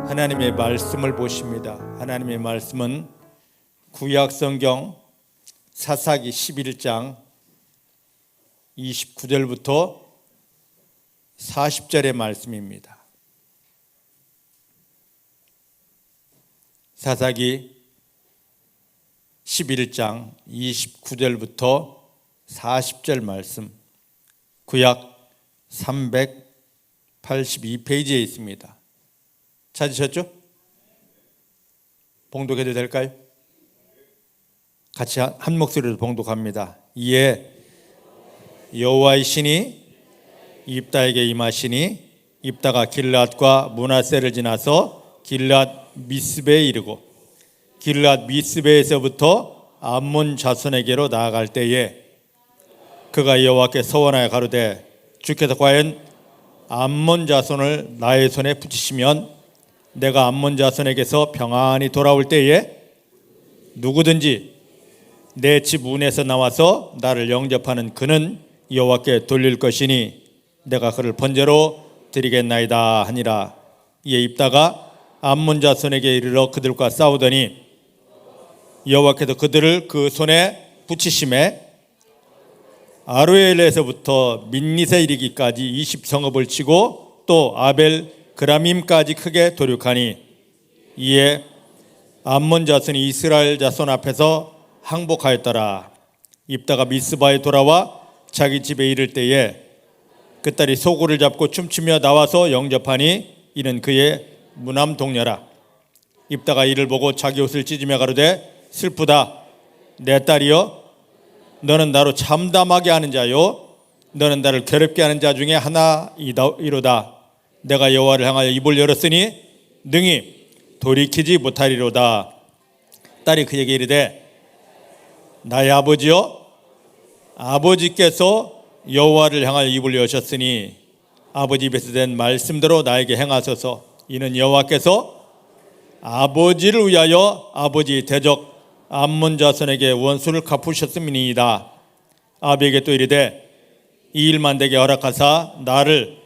하나님의 말씀을 보십니다. 하나님의 말씀은 구약성경 사사기 11장 29절부터 40절의 말씀입니다. 사사기 11장 29절부터 40절 말씀, 구약 382페이지에 있습니다. 찾으셨죠? 봉독해도 될까요? 같이 한 목소리로 봉독합니다. 이에 여호와의 신이 입다에게 임하시니 입다가 길앗과 므낫세를 지나서 길앗 미스베에 이르고 길앗 미스베에서부터 암몬 자손에게로 나아갈 때에 그가 여호와께 서원하여 가로되 주께서 과연 암몬 자손을 나의 손에 붙이시면 내가 암몬 자손에게서 평안히 돌아올 때에 누구든지 내 집 문에서 나와서 나를 영접하는 그는 여호와께 돌릴 것이니 내가 그를 번제로 드리겠나이다 하니라. 이에 입다가 암몬 자손에게 이르러 그들과 싸우더니 여호와께서 그들을 그 손에 붙이심에 아로엘에서부터 민닛에 이르기까지 20성읍을 치고 또 아벨 그라밈까지 크게 도륙하니 이에 암몬 자손이 이스라엘 자손 앞에서 항복하였더라. 입다가 미스바에 돌아와 자기 집에 이를 때에 그 딸이 소굴을 잡고 춤추며 나와서 영접하니 이는 그의 무남 동료라. 입다가 이를 보고 자기 옷을 찢으며 가로되 슬프다. 내 딸이여, 너는 나로 참담하게 하는 자요 너는 나를 괴롭게 하는 자 중에 하나이로다. 내가 여호와를 향하여 입을 열었으니 능히 돌이키지 못하리로다. 딸이 그에게 이르되 나의 아버지여, 아버지께서 여호와를 향하여 입을 여셨으니 아버지 입에서 된 말씀대로 나에게 행하소서. 이는 여호와께서 아버지를 위하여 아버지 대적 암몬 자손에게 원수를 갚으셨음이니이다. 아비에게 또 이르되 이 일만 되게 허락하사 나를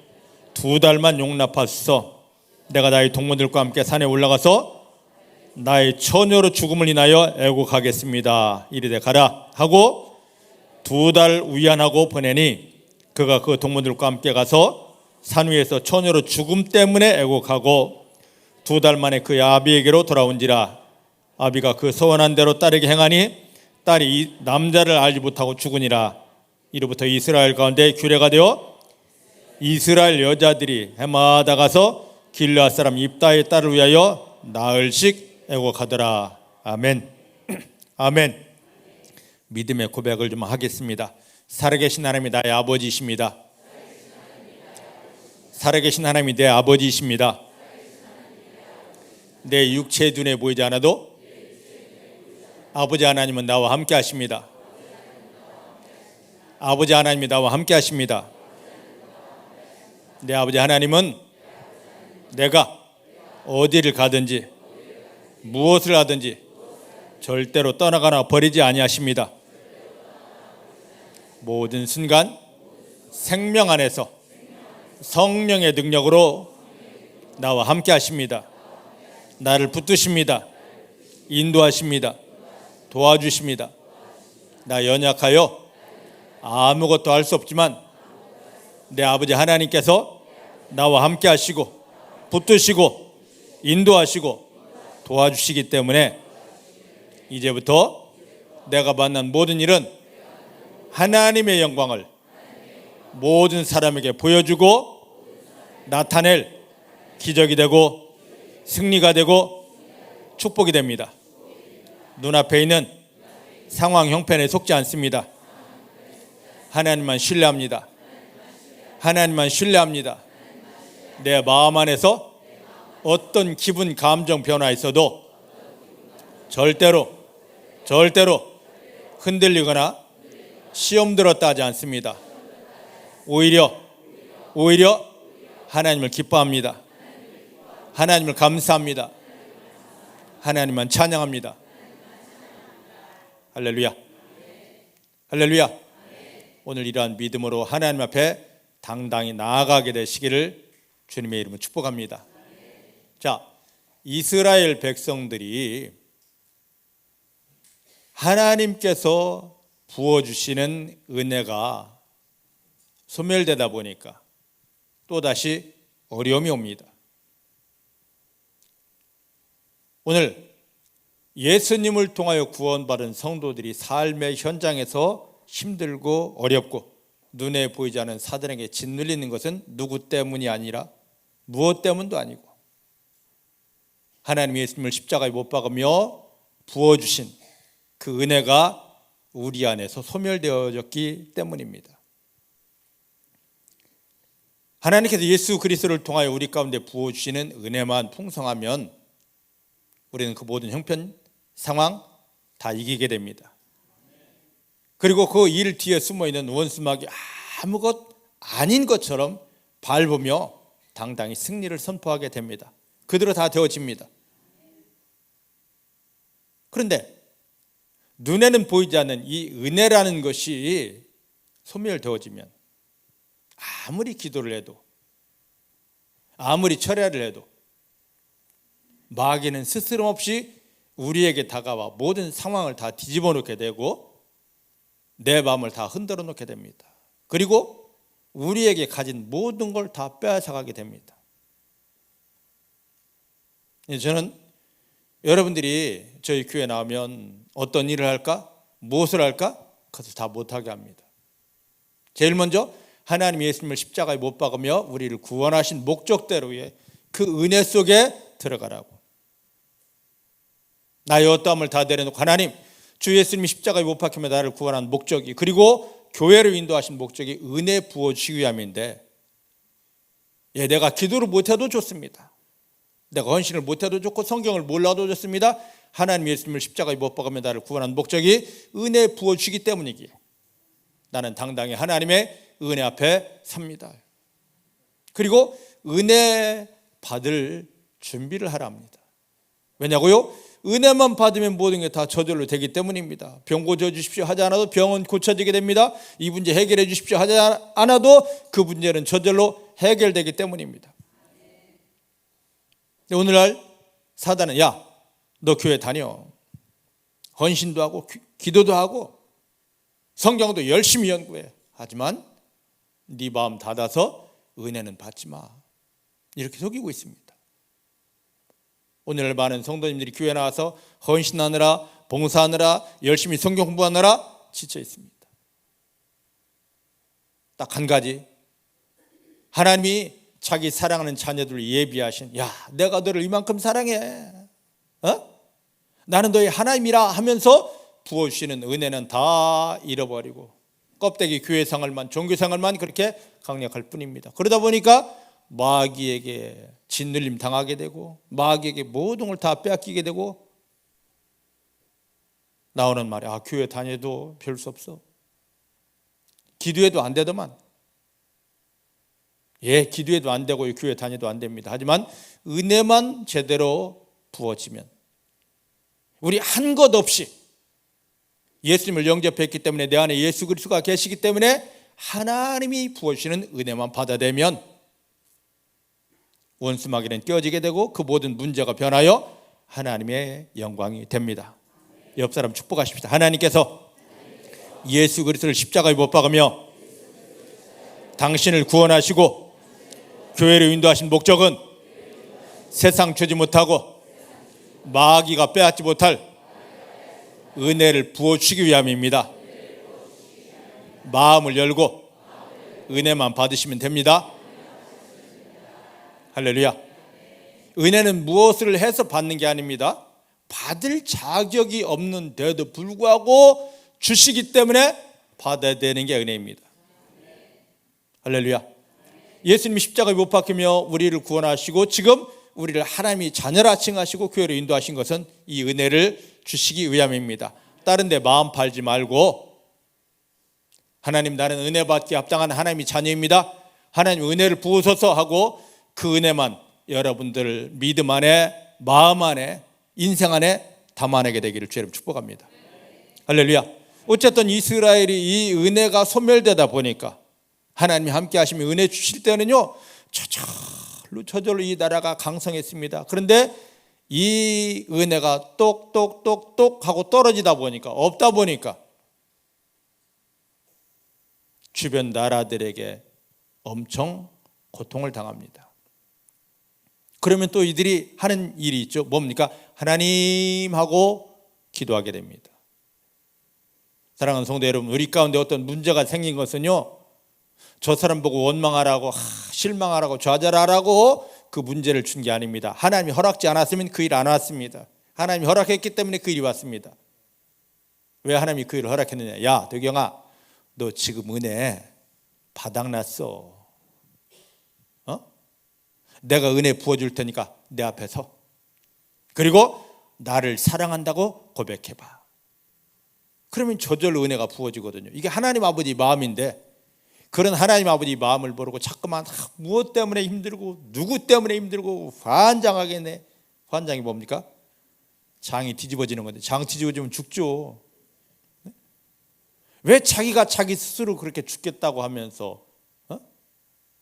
2달만 용납하소서. 내가 나의 동무들과 함께 산에 올라가서 나의 처녀로 죽음을 인하여 애곡하겠습니다. 이르되 가라 하고 2달 위안하고 보내니 그가 그 동무들과 함께 가서 산 위에서 처녀로 죽음 때문에 애곡하고 2달 만에 그 아비에게로 돌아온지라. 아비가 그 서원한 대로 딸에게 행하니 딸이 남자를 알지 못하고 죽으니라. 이로부터 이스라엘 가운데 규례가 되어 이스라엘 여자들이 해마다 가서 길르앗 사람 입다의 딸을 위하여 나흘씩 애곡하더라. 아멘. 아멘. 믿음의 고백을 좀 하겠습니다. 살아계신 하나님이 나의 아버지이십니다. 살아계신 하나님이 내 아버지이십니다. 내 육체의 눈에 보이지 않아도 아버지 하나님은 나와 함께 하십니다. 아버지 하나님이 나와 함께 하십니다. 내 아버지 하나님은 내가 어디를 가든지 무엇을 하든지 절대로 떠나가나 버리지 아니하십니다. 모든 순간 생명 안에서 성령의 능력으로 나와 함께 하십니다. 나를 붙드십니다. 인도하십니다. 도와주십니다. 나 연약하여 아무것도 할 수 없지만 내 아버지 하나님께서 나와 함께 하시고 붙드시고 인도하시고 도와주시기 때문에 이제부터 내가 만난 모든 일은 하나님의 영광을 모든 사람에게 보여주고 나타낼 기적이 되고 승리가 되고 축복이 됩니다. 눈앞에 있는 상황 형편에 속지 않습니다. 하나님만 신뢰합니다. 하나님만 신뢰합니다. 내 마음 안에서 어떤 기분 감정 변화 있어도 절대로 흔들리거나 시험 들었다 하지 않습니다. 오히려 하나님을 기뻐합니다. 하나님을 감사합니다. 하나님만 찬양합니다. 할렐루야. 할렐루야. 오늘 이러한 믿음으로 하나님 앞에 당당히 나아가게 되시기를 주님의 이름으로 축복합니다. 자, 이스라엘 백성들이 하나님께서 부어주시는 은혜가 소멸되다 보니까 또다시 어려움이 옵니다. 오늘 예수님을 통하여 구원받은 성도들이 삶의 현장에서 힘들고 어렵고 눈에 보이지 않는 사단에게 짓눌리는 것은 누구 때문이 아니라 무엇 때문도 아니고 하나님 예수님을 십자가에 못 박으며 부어주신 그 은혜가 우리 안에서 소멸되어졌기 때문입니다. 하나님께서 예수 그리스도를 통하여 우리 가운데 부어주시는 은혜만 풍성하면 우리는 그 모든 형편, 상황 다 이기게 됩니다. 그리고 그 일 뒤에 숨어있는 원수막이 아무것 아닌 것처럼 밟으며 당당히 승리를 선포하게 됩니다. 그대로 다 되어집니다. 그런데 눈에는 보이지 않는 이 은혜라는 것이 소멸되어지면 아무리 기도를 해도 아무리 철야를 해도 마귀는 스스럼 없이 우리에게 다가와 모든 상황을 다 뒤집어 놓게 되고 내 마음을 다 흔들어 놓게 됩니다. 그리고 우리에게 가진 모든 걸 다 빼앗아가게 됩니다. 저는 여러분들이 저희 교회 나오면 어떤 일을 할까? 무엇을 할까? 그것을 다 못하게 합니다. 제일 먼저 하나님 예수님을 십자가에 못 박으며 우리를 구원하신 목적대로의 그 은혜 속에 들어가라고. 나의 어떠함을 다 내려놓고 하나님 주 예수님이 십자가에 못 박히며 나를 구원한 목적이 그리고 교회를 인도하신 목적이 은혜 부어주시기 위함인데 내가 기도를 못해도 좋습니다. 내가 헌신을 못해도 좋고 성경을 몰라도 좋습니다. 하나님 예수님을 십자가에 못 박으며 나를 구원한 목적이 은혜 부어주시기 때문이기에 나는 당당히 하나님의 은혜 앞에 삽니다. 그리고 은혜 받을 준비를 하라 합니다. 왜냐고요? 은혜만 받으면 모든 게 다 저절로 되기 때문입니다. 병 고쳐주십시오 하지 않아도 병은 고쳐지게 됩니다. 이 문제 해결해 주십시오 하지 않아도 그 문제는 저절로 해결되기 때문입니다. 오늘날 사단은 너 교회 다녀. 헌신도 하고 기도도 하고 성경도 열심히 연구해. 하지만 네 마음 닫아서 은혜는 받지 마. 이렇게 속이고 있습니다. 오늘 많은 성도님들이 교회 나와서 헌신하느라 봉사하느라 열심히 성경 공부하느라 지쳐 있습니다. 딱 한 가지, 하나님이 자기 사랑하는 자녀들을 예비하신 내가 너를 이만큼 사랑해, 나는 너의 하나님이라 하면서 부어주시는 은혜는 다 잃어버리고 껍데기 교회생활만 종교생활만 그렇게 강력할 뿐입니다. 그러다 보니까 마귀에게 짓눌림 당하게 되고 마귀에게 모든 걸 다 빼앗기게 되고 나오는 말이 교회 다녀도 별 수 없어. 기도해도 안 되더만. 기도해도 안 되고 교회 다녀도 안 됩니다. 하지만 은혜만 제대로 부어지면 우리 한 것 없이 예수님을 영접했기 때문에 내 안에 예수 그리스도가 계시기 때문에 하나님이 부어주시는 은혜만 받아들이면 원수마귀는 깨어지게 되고 그 모든 문제가 변하여 하나님의 영광이 됩니다. 옆 사람 축복하십시다. 하나님께서 예수 그리스도를 십자가에 못 박으며 당신을 구원하시고 교회를 인도하신 목적은 세상 주지 못하고 마귀가 빼앗지 못할 은혜를 부어주시기 위함입니다. 마음을 열고 은혜만 받으시면 됩니다. 할렐루야. 은혜는 무엇을 해서 받는 게 아닙니다. 받을 자격이 없는데도 불구하고 주시기 때문에 받아야 되는 게 은혜입니다. 할렐루야. 예수님이 십자가에 못 박히며 우리를 구원하시고 지금 우리를 하나님이 자녀라 칭하시고 교회로 인도하신 것은 이 은혜를 주시기 위함입니다. 다른 데 마음 팔지 말고 하나님 나는 은혜 받기 합당한 하나님이 자녀입니다. 하나님 은혜를 부으소서 하고 그 은혜만 여러분들 믿음 안에 마음 안에 인생 안에 담아내게 되기를 주님 축복합니다. 할렐루야. 어쨌든 이스라엘이 이 은혜가 소멸되다 보니까 하나님이 함께 하시면 은혜 주실 때는요 저절로 이 나라가 강성했습니다. 그런데 이 은혜가 똑똑똑똑 하고 떨어지다 보니까, 없다 보니까 주변 나라들에게 엄청 고통을 당합니다. 그러면 또 이들이 하는 일이 있죠. 뭡니까? 하나님하고 기도하게 됩니다. 사랑하는 성도 여러분, 우리 가운데 어떤 문제가 생긴 것은요, 저 사람 보고 원망하라고, 실망하라고, 좌절하라고 그 문제를 준 게 아닙니다. 하나님이 허락지 않았으면 그 일 안 왔습니다. 하나님이 허락했기 때문에 그 일이 왔습니다. 왜 하나님이 그 일을 허락했느냐? 야, 덕영아, 너 지금 은혜 바닥났어. 내가 은혜 부어줄 테니까 내 앞에서, 그리고 나를 사랑한다고 고백해봐. 그러면 저절로 은혜가 부어지거든요. 이게 하나님 아버지 마음인데, 그런 하나님 아버지 마음을 모르고 자꾸만 무엇 때문에 힘들고 누구 때문에 힘들고 환장하겠네. 환장이 뭡니까? 장이 뒤집어지는 건데, 장 뒤집어지면 죽죠. 왜 자기가 자기 스스로 그렇게 죽겠다고 하면서,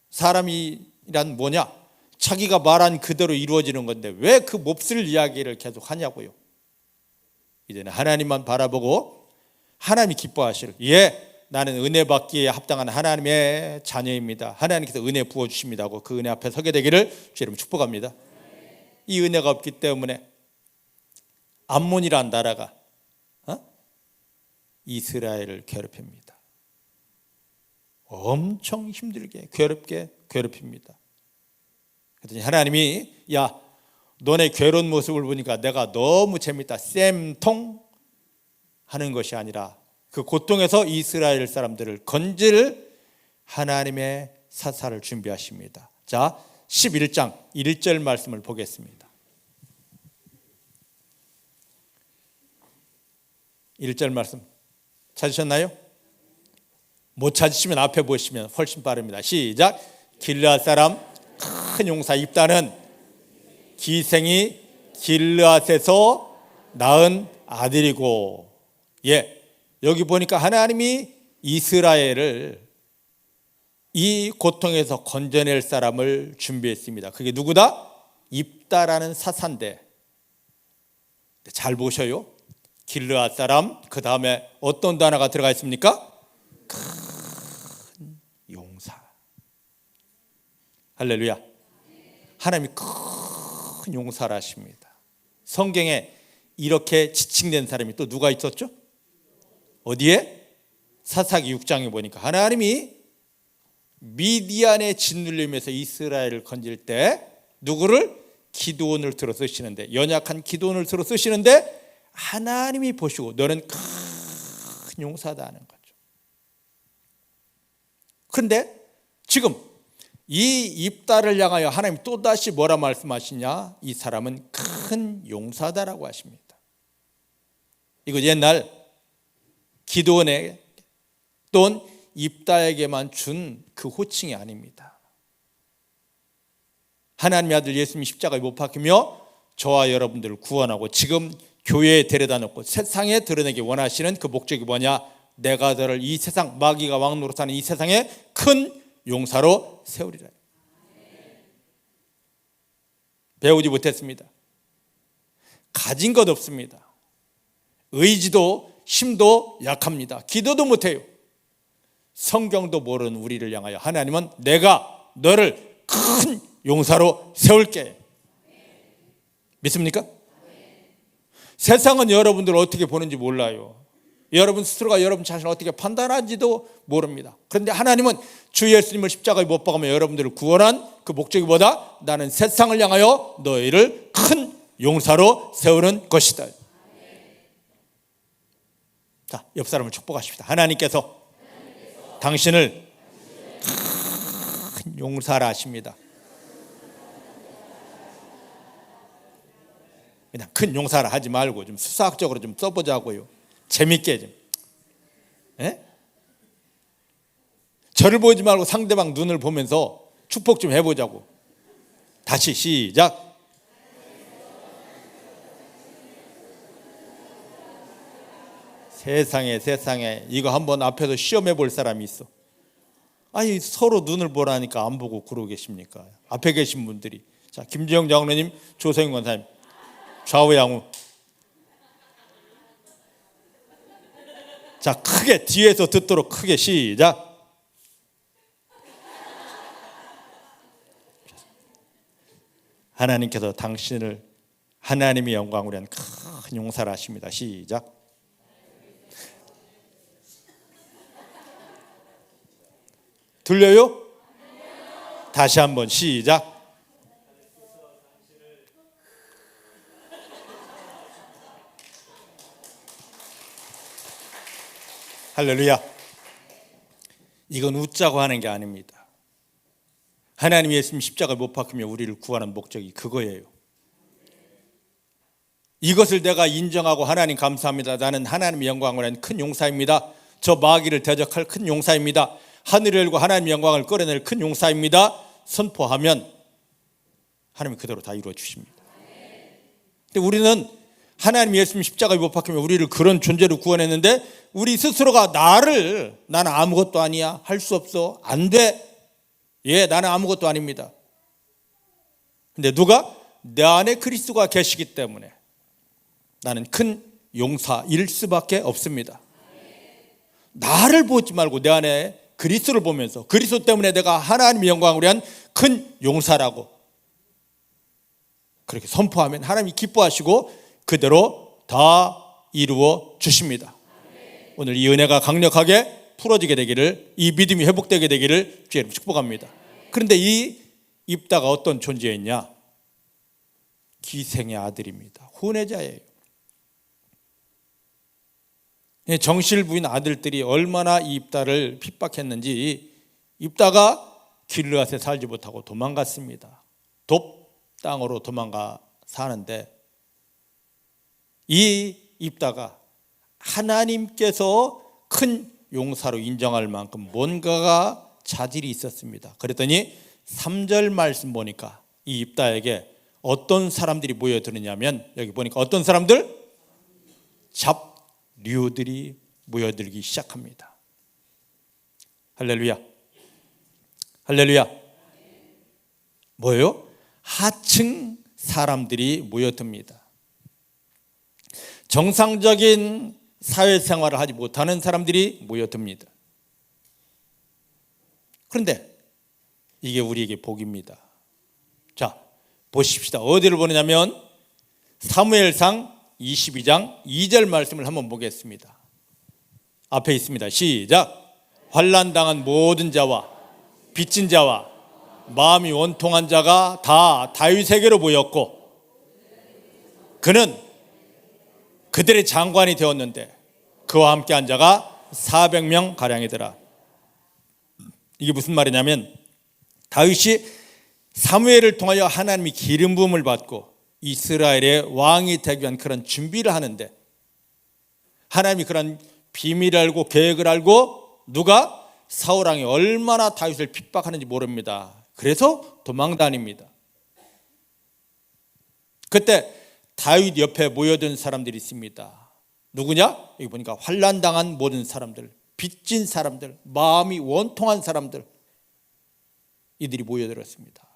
사람이란 뭐냐? 자기가 말한 그대로 이루어지는 건데 왜 그 몹쓸 이야기를 계속 하냐고요. 이제는 하나님만 바라보고 하나님이 기뻐하시를, 나는 은혜 받기에 합당한 하나님의 자녀입니다, 하나님께서 은혜 부어주십니다 하고 그 은혜 앞에 서게 되기를 주 이름 축복합니다. 이 은혜가 없기 때문에 암몬이라는 나라가 이스라엘을 괴롭힙니다. 엄청 힘들게 괴롭힙니다. 그랬더니 하나님이, 야, 너네 괴로운 모습을 보니까 내가 너무 재밌다, 쌤통 하는 것이 아니라 그 고통에서 이스라엘 사람들을 건질 하나님의 사사를 준비하십니다. 자, 11장 1절 말씀을 보겠습니다. 1절 말씀 찾으셨나요? 못 찾으시면 앞에 보시면 훨씬 빠릅니다. 시작. 길르앗 사람 큰 용사 입다는 기생이 길르앗에서 낳은 아들이고, 여기 보니까 하나님이 이스라엘을 이 고통에서 건져낼 사람을 준비했습니다. 그게 누구다? 입다라는 사사인데, 잘 보셔요. 길르앗 사람, 그 다음에 어떤 단어가 들어가 있습니까? 큰 용사. 할렐루야. 하나님이 큰 용사를 하십니다. 성경에 이렇게 지칭된 사람이 또 누가 있었죠? 어디에? 사사기 6장에 보니까 하나님이 미디안의 짓눌림에서 이스라엘을 건질 때 누구를? 기드온을 들어 쓰시는데, 연약한 기드온을 들어 쓰시는데 하나님이 보시고 너는 큰 용사다 하는 거죠. 그런데 지금 이 입다를 향하여 하나님 또다시 뭐라 말씀하시냐? 이 사람은 큰 용사다라고 하십니다. 이거 옛날 기드온에게 또는 입다에게만 준 그 호칭이 아닙니다. 하나님의 아들 예수님이 십자가에 못 박히며 저와 여러분들을 구원하고 지금 교회에 데려다 놓고 세상에 드러내기 원하시는 그 목적이 뭐냐? 내가 너를 이 세상, 마귀가 왕노로 사는 이 세상에 큰 용사로 세우리라. 배우지 못했습니다. 가진 것 없습니다. 의지도 힘도 약합니다. 기도도 못해요. 성경도 모르는 우리를 향하여 하나님은 내가 너를 큰 용사로 세울게. 믿습니까? 세상은 여러분들을 어떻게 보는지 몰라요. 여러분 스스로가 여러분 자신을 어떻게 판단하는지도 모릅니다. 그런데 하나님은 주 예수님을 십자가에 못 박으며 여러분들을 구원한 그 목적이 뭐다? 나는 세상을 향하여 너희를 큰 용사로 세우는 것이다. 자, 옆 사람을 축복하십시다. 하나님께서 당신을 큰 용사라 하십니다. 그냥 큰 용사라 하지 말고 좀 수사학적으로 좀 써보자고요. 재밌게 좀. 저를 보지 말고 상대방 눈을 보면서 축복 좀 해보자고. 다시 시작. 세상에 이거 한번 앞에서 시험해 볼 사람이 있어. 아니 서로 눈을 보라니까 안 보고 그러고 계십니까? 앞에 계신 분들이. 자, 김지영 장로님, 조성인 권사님, 좌우양우. 자, 크게 뒤에서 듣도록 크게 시작. 하나님께서 당신을 하나님의 영광으로 한 큰 용사를 하십니다. 시작. 들려요? 다시 한번 시작. 할렐루야. 이건 웃자고 하는 게 아닙니다. 하나님이 예수님 십자가에 못 박히며 우리를 구하는 목적이 그거예요. 이것을 내가 인정하고 하나님 감사합니다. 나는 하나님의 영광을 한 큰 용사입니다. 저 마귀를 대적할 큰 용사입니다. 하늘을 열고 하나님의 영광을 끌어낼 큰 용사입니다. 선포하면 하나님이 그대로 다 이루어 주십니다. 근데 우리는 하나님 예수님 십자가에 못 박히며 우리를 그런 존재로 구원했는데 우리 스스로가 나는 아무것도 아니야, 할 수 없어, 안 돼, 나는 아무것도 아닙니다. 근데 누가? 내 안에 그리스도가 계시기 때문에 나는 큰 용사일 수밖에 없습니다. 나를 보지 말고 내 안에 그리스도를 보면서 그리스도 때문에 내가 하나님의 영광을 위한 큰 용사라고 그렇게 선포하면 하나님이 기뻐하시고 그대로 다 이루어 주십니다. 오늘 이 은혜가 강력하게 풀어지게 되기를, 이 믿음이 회복되게 되기를 주의 이름으로 축복합니다. 그런데 이 입다가 어떤 존재였냐? 기생의 아들입니다. 혼외자예요. 정실 부인 아들들이 얼마나 이 입다를 핍박했는지 입다가 길르앗에 살지 못하고 도망갔습니다. 돕 땅으로 도망가 사는데 이 입다가 하나님께서 큰 용사로 인정할 만큼 뭔가가 자질이 있었습니다. 그랬더니 3절 말씀 보니까 이 입다에게 어떤 사람들이 모여드느냐면 여기 보니까 어떤 사람들? 잡류들이 모여들기 시작합니다. 할렐루야. 할렐루야. 뭐예요? 하층 사람들이 모여듭니다. 정상적인 사회생활을 하지 못하는 사람들이 모여듭니다. 그런데 이게 우리에게 복입니다. 자, 보십시다. 어디를 보느냐면 사무엘상 22장 2절 말씀을 한번 보겠습니다. 앞에 있습니다. 시작. 환난당한 모든 자와 빚진 자와 마음이 원통한 자가 다 다윗에게로 모였고 그는 그들의 장관이 되었는데 그와 함께한 자가 400명 가량이더라. 이게 무슨 말이냐면 다윗이 사무엘을 통하여 하나님이 기름 부음을 받고 이스라엘의 왕이 되기 위한 그런 준비를 하는데 하나님이 그런 비밀을 알고 계획을 알고 누가? 사울왕이 얼마나 다윗을 핍박하는지 모릅니다. 그래서 도망다닙니다. 그때 다윗 옆에 모여든 사람들이 있습니다. 누구냐? 여기 보니까 환난당한 모든 사람들, 빚진 사람들, 마음이 원통한 사람들, 이들이 모여들었습니다.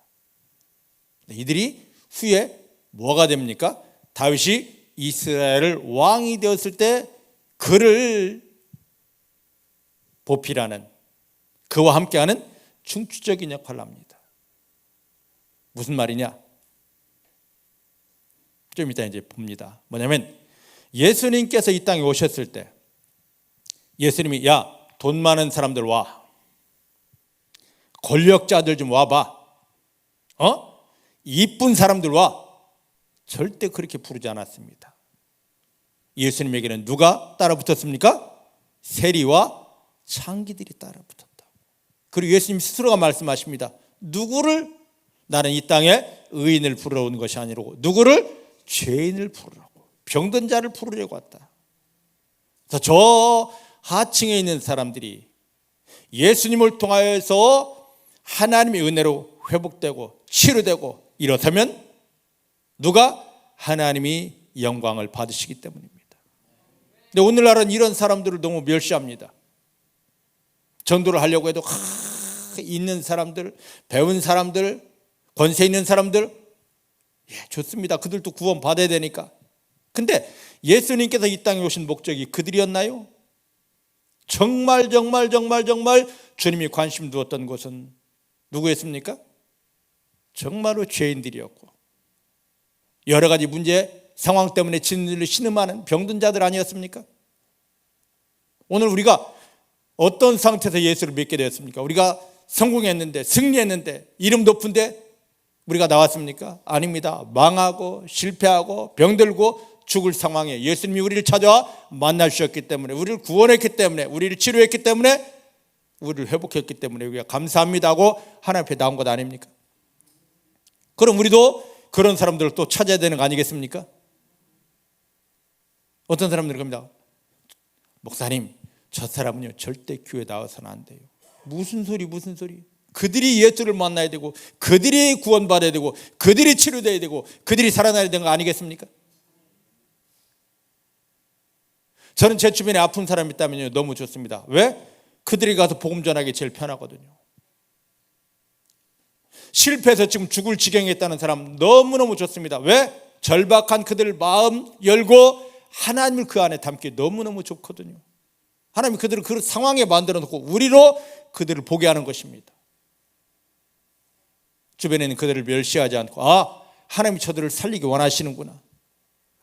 이들이 후에 뭐가 됩니까? 다윗이 이스라엘 왕이 되었을 때 그를 보필하는, 그와 함께하는 중추적인 역할을 합니다. 무슨 말이냐? 좀 이따 이제 봅니다. 뭐냐면 예수님께서 이 땅에 오셨을 때 예수님이 야, 돈 많은 사람들 와, 권력자들 좀 와봐, 이쁜 사람들 와, 절대 그렇게 부르지 않았습니다. 예수님에게는 누가 따라붙었습니까? 세리와 창기들이 따라붙었다. 그리고 예수님 스스로가 말씀하십니다. 누구를? 나는 이 땅에 의인을 부르러 온 것이 아니고 누구를? 죄인을 부르라고, 병든 자를 부르려고 왔다. 그래서 저 하층에 있는 사람들이 예수님을 통하여서 하나님의 은혜로 회복되고 치료되고 이렇다면 누가? 하나님이 영광을 받으시기 때문입니다. 근데 오늘날은 이런 사람들을 너무 멸시합니다. 전도를 하려고 해도 있는 사람들, 배운 사람들, 권세 있는 사람들, 예, 좋습니다. 그들도 구원 받아야 되니까. 근데 예수님께서 이 땅에 오신 목적이 그들이었나요? 정말 주님이 관심 두었던 것은 누구였습니까? 정말로 죄인들이었고 여러 가지 문제 상황 때문에 진리를 신음하는 병든 자들 아니었습니까? 오늘 우리가 어떤 상태에서 예수를 믿게 되었습니까? 우리가 성공했는데, 승리했는데, 이름 높은데 우리가 나왔습니까? 아닙니다. 망하고 실패하고 병들고 죽을 상황에 예수님이 우리를 찾아와 만나주셨기 때문에, 우리를 구원했기 때문에, 우리를 치료했기 때문에, 우리를 회복했기 때문에 우리가 감사합니다 하고 하나님 앞에 나온 것 아닙니까? 그럼 우리도 그런 사람들을 또 찾아야 되는 거 아니겠습니까? 어떤 사람들은 겁니다. 목사님, 저 사람은요 절대 교회 나와서는 안 돼요. 무슨 소리. 그들이 예수를 만나야 되고, 그들이 구원받아야 되고, 그들이 치료돼야 되고, 그들이 살아나야 되는 거 아니겠습니까? 저는 제 주변에 아픈 사람이 있다면요 너무 좋습니다. 왜? 그들이 가서 복음 전하기 제일 편하거든요. 실패해서 지금 죽을 지경에 있다는 사람 너무너무 좋습니다. 왜? 절박한 그들 마음 열고 하나님을 그 안에 담기 너무너무 좋거든요. 하나님이 그들을 그 상황에 만들어 놓고 우리로 그들을 보게 하는 것입니다. 주변에는 그들을 멸시하지 않고, 하나님이 저들을 살리기 원하시는구나,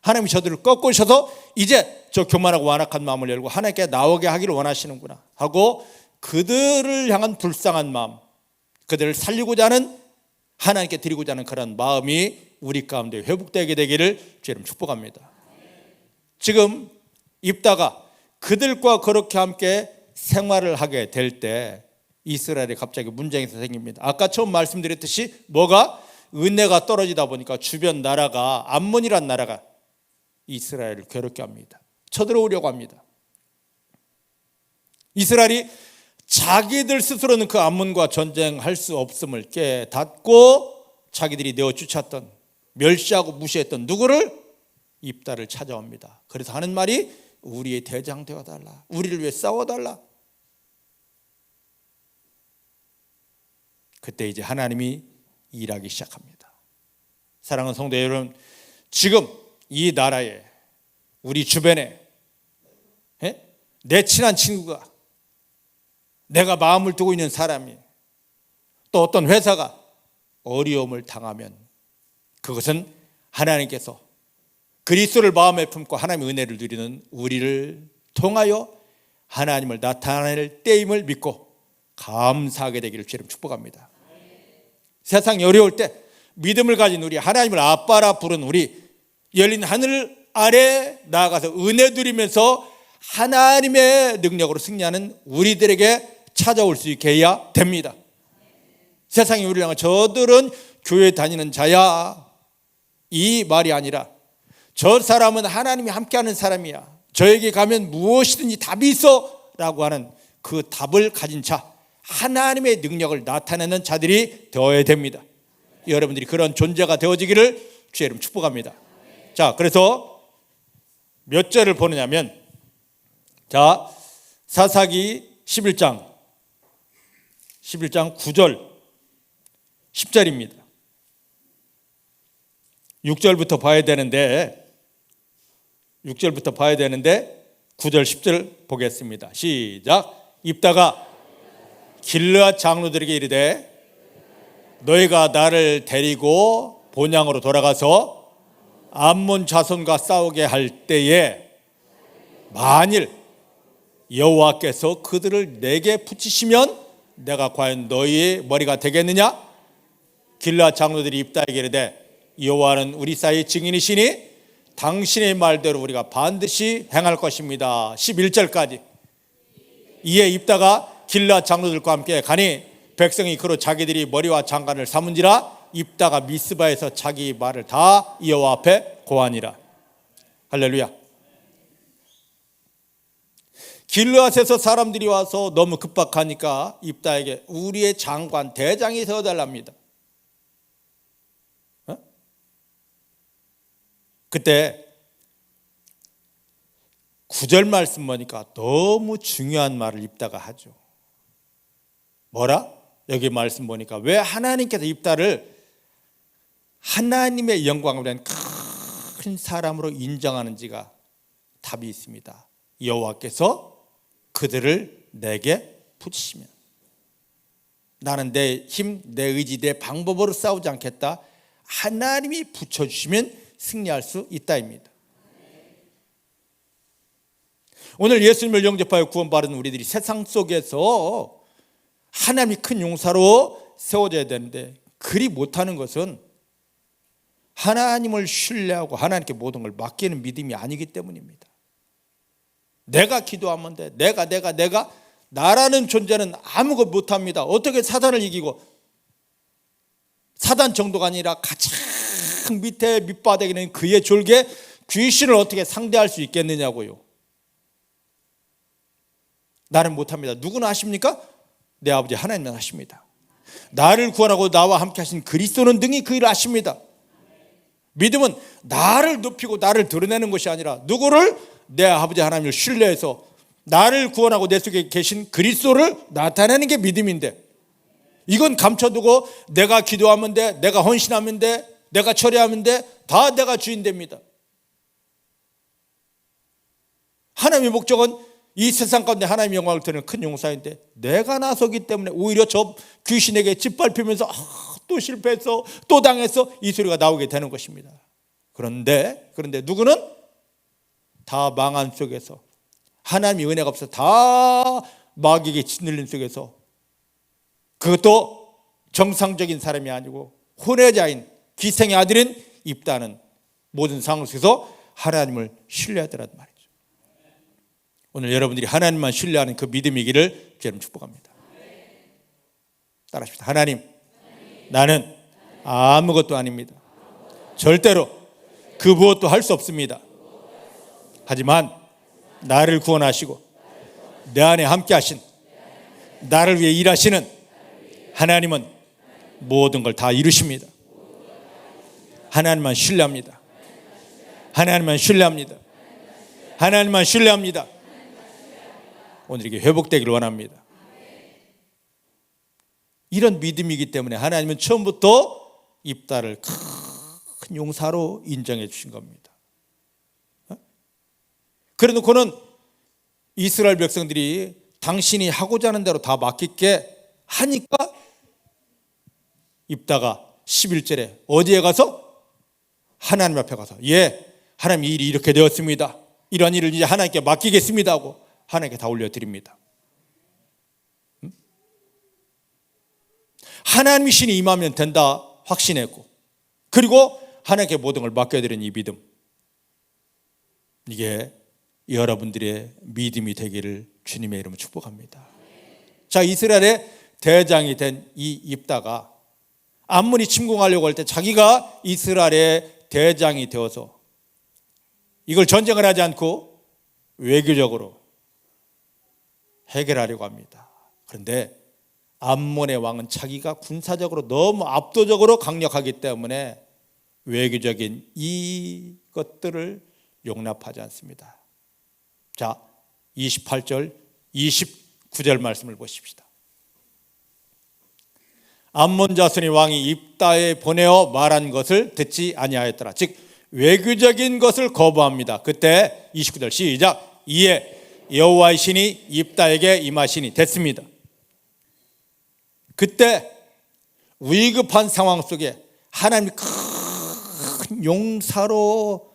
하나님이 저들을 꺾으셔서 이제 저 교만하고 완악한 마음을 열고 하나님께 나오게 하기를 원하시는구나 하고 그들을 향한 불쌍한 마음, 그들을 살리고자 하는, 하나님께 드리고자 하는 그런 마음이 우리 가운데 회복되게 되기를 주님 축복합니다. 지금 입다가 그들과 그렇게 함께 생활을 하게 될 때 이스라엘에 갑자기 문제가 생깁니다. 아까 처음 말씀드렸듯이 뭐가? 은혜가 떨어지다 보니까 주변 나라가, 암몬이란 나라가 이스라엘을 괴롭게 합니다. 쳐들어오려고 합니다. 이스라엘이 자기들 스스로는 그 암몬과 전쟁할 수 없음을 깨닫고 자기들이 내어 쫓았던, 멸시하고 무시했던 누구를? 입다를 찾아옵니다. 그래서 하는 말이 우리의 대장 되어달라, 우리를 위해 싸워달라. 그때 이제 하나님이 일하기 시작합니다. 사랑하는 성도 여러분, 지금 이 나라에, 우리 주변에 내 친한 친구가, 내가 마음을 두고 있는 사람이, 또 어떤 회사가 어려움을 당하면 그것은 하나님께서 그리스도를 마음에 품고 하나님의 은혜를 누리는 우리를 통하여 하나님을 나타낼 때임을 믿고 감사하게 되기를 주님 축복합니다. 세상이 어려울 때 믿음을 가진 우리, 하나님을 아빠라 부른 우리, 열린 하늘 아래 나아가서 은혜 누리면서 하나님의 능력으로 승리하는 우리들에게 찾아올 수 있게 해야 됩니다. 세상이 우리를 향해 저들은 교회 다니는 자야, 이 말이 아니라 저 사람은 하나님이 함께하는 사람이야, 저에게 가면 무엇이든지 답이 있어 라고 하는 그 답을 가진 자, 하나님의 능력을 나타내는 자들이 되어야 됩니다. 여러분들이 그런 존재가 되어지기를 주의 이름 축복합니다. 자, 그래서 몇 절을 보느냐면, 자, 사사기 11장 9절 10절입니다. 6절부터 봐야 되는데 9절 10절 보겠습니다. 시작. 입다가 길르앗 장로들에게 이르되 너희가 나를 데리고 본향으로 돌아가서 암몬 자손과 싸우게 할 때에 만일 여호와께서 그들을 내게 붙이시면 내가 과연 너희의 머리가 되겠느냐? 길르앗 장로들이 입다에게 이르되 여호와는 우리 사이의 증인이시니 당신의 말대로 우리가 반드시 행할 것입니다. 11절까지. 이에 입다가 길르앗 장로들과 함께 가니 백성이 그로 자기들이 머리와 장관을 삼은지라 입다가 미스바에서 자기 말을 다 여호와 앞에 고하니라. 할렐루야. 길르앗에서 사람들이 와서 너무 급박하니까 입다에게 우리의 장관, 대장이 되어달랍니다. 그때 9절 말씀 보니까 너무 중요한 말을 입다가 하죠. 뭐라? 여기 말씀 보니까 왜 하나님께서 입다를 하나님의 영광을 위한 큰 사람으로 인정하는지가 답이 있습니다. 여호와께서 그들을 내게 붙이시면, 나는 내 힘, 내 의지, 내 방법으로 싸우지 않겠다. 하나님이 붙여주시면 승리할 수 있다입니다. 오늘 예수님을 영접하여 구원받은 우리들이 세상 속에서 하나님이 큰 용사로 세워져야 되는데, 그리 못하는 것은 하나님을 신뢰하고 하나님께 모든 걸 맡기는 믿음이 아니기 때문입니다. 내가 기도하면 돼. 내가 나라는 존재는 아무것도 못합니다. 어떻게 사단을 이기고, 사단 정도가 아니라 가장 밑에 밑바닥에 있는 그의 졸개 귀신을 어떻게 상대할 수 있겠느냐고요. 나는 못합니다. 누구나 하십니까? 내 아버지 하나님은 하십니다. 나를 구원하고 나와 함께 하신 그리스도는 능히 그 일을 하십니다. 믿음은 나를 높이고 나를 드러내는 것이 아니라 누구를? 내 아버지 하나님을 신뢰해서 나를 구원하고 내 속에 계신 그리스도를 나타내는 게 믿음인데, 이건 감춰두고 내가 기도하면 돼, 내가 헌신하면 돼, 내가 처리하면 돼, 다 내가 주인 됩니다. 하나님의 목적은 이 세상 가운데 하나님의 영광을 드리는 큰 용사인데, 내가 나서기 때문에 오히려 저 귀신에게 짓밟히면서 또 실패했어, 또 당했어, 이 소리가 나오게 되는 것입니다. 그런데 누구는 다 망한 속에서, 하나님의 은혜가 없어 다 마귀에게 짓눌린 속에서, 그것도 정상적인 사람이 아니고 혼외자인 기생의 아들인 입다는 모든 상황 속에서 하나님을 신뢰하더란 말이죠. 오늘 여러분들이 하나님만 신뢰하는 그 믿음이기를 주님 축복합니다. 따라합시다. 하나님, 나는 아무것도 아닙니다. 절대로 그 무엇도 할 수 없습니다. 하지만 나를 구원하시고 내 안에 함께 하신, 나를 위해 일하시는 하나님은 모든 걸 다 이루십니다. 하나님만 신뢰합니다. 하나님만 신뢰합니다. 하나님만 신뢰합니다. 오늘 이게 회복되기를 원합니다. 이런 믿음이기 때문에 하나님은 처음부터 입다를 큰 용사로 인정해 주신 겁니다. 그래 놓고는 이스라엘 백성들이 당신이 하고자 하는 대로 다 맡길게 하니까 입다가 11절에 어디에 가서? 하나님 앞에 가서, 하나님 이 일이 이렇게 되었습니다. 이런 일을 이제 하나님께 맡기겠습니다 하고 하나님께 다 올려드립니다. 하나님이 신이 임하면 된다 확신했고, 그리고 하나님께 모든 걸 맡겨드리는 이 믿음, 이게 여러분들의 믿음이 되기를 주님의 이름으로 축복합니다. 자, 이스라엘의 대장이 된 이 입다가 암몬이 침공하려고 할 때 자기가 이스라엘의 대장이 되어서 이걸 전쟁을 하지 않고 외교적으로 해결하려고 합니다. 그런데 암몬의 왕은 자기가 군사적으로 너무 압도적으로 강력하기 때문에 외교적인 이것들을 용납하지 않습니다. 자, 28절, 29절 말씀을 보십시다. 암몬 자손의 왕이 입다에 보내어 말한 것을 듣지 아니하였더라. 즉 외교적인 것을 거부합니다. 그때 29절 시작. 이에 여호와의 신이 입다에게 임하시니 됐습니다. 그때 위급한 상황 속에 하나님이 큰 용사로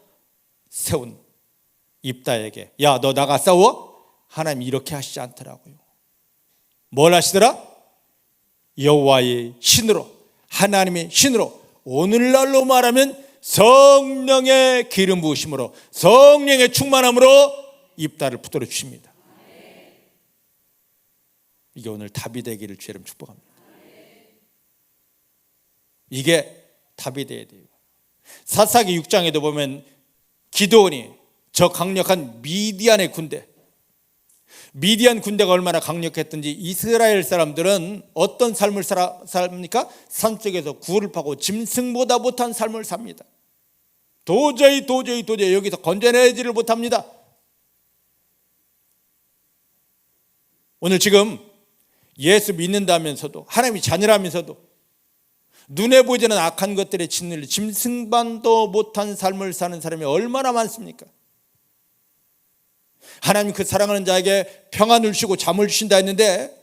세운 입다에게, 야, 너 나가 싸워? 하나님이 이렇게 하시지 않더라고요. 뭘 하시더라? 여호와의 신으로, 하나님의 신으로, 오늘날로 말하면 성령의 기름 부으심으로, 성령의 충만함으로 입다를 붙들어 주십니다. 이게 오늘 답이 되기를 주의 이름 축복합니다. 이게 답이 돼야 돼요. 사사기 6장에도 보면 기드온이 저 강력한 미디안의 군대, 미디안 군대가 얼마나 강력했던지 이스라엘 사람들은 어떤 삶을 삽니까? 산속에서 굴을 파고 짐승보다 못한 삶을 삽니다. 도저히 여기서 건져내지를 못합니다. 오늘 지금 예수 믿는다면서도, 하나님이 자녀라면서도 눈에 보이지 않는 악한 것들에 짓눌려 짐승반도 못한 삶을 사는 사람이 얼마나 많습니까? 하나님 그 사랑하는 자에게 평안을 주시고 잠을 주신다 했는데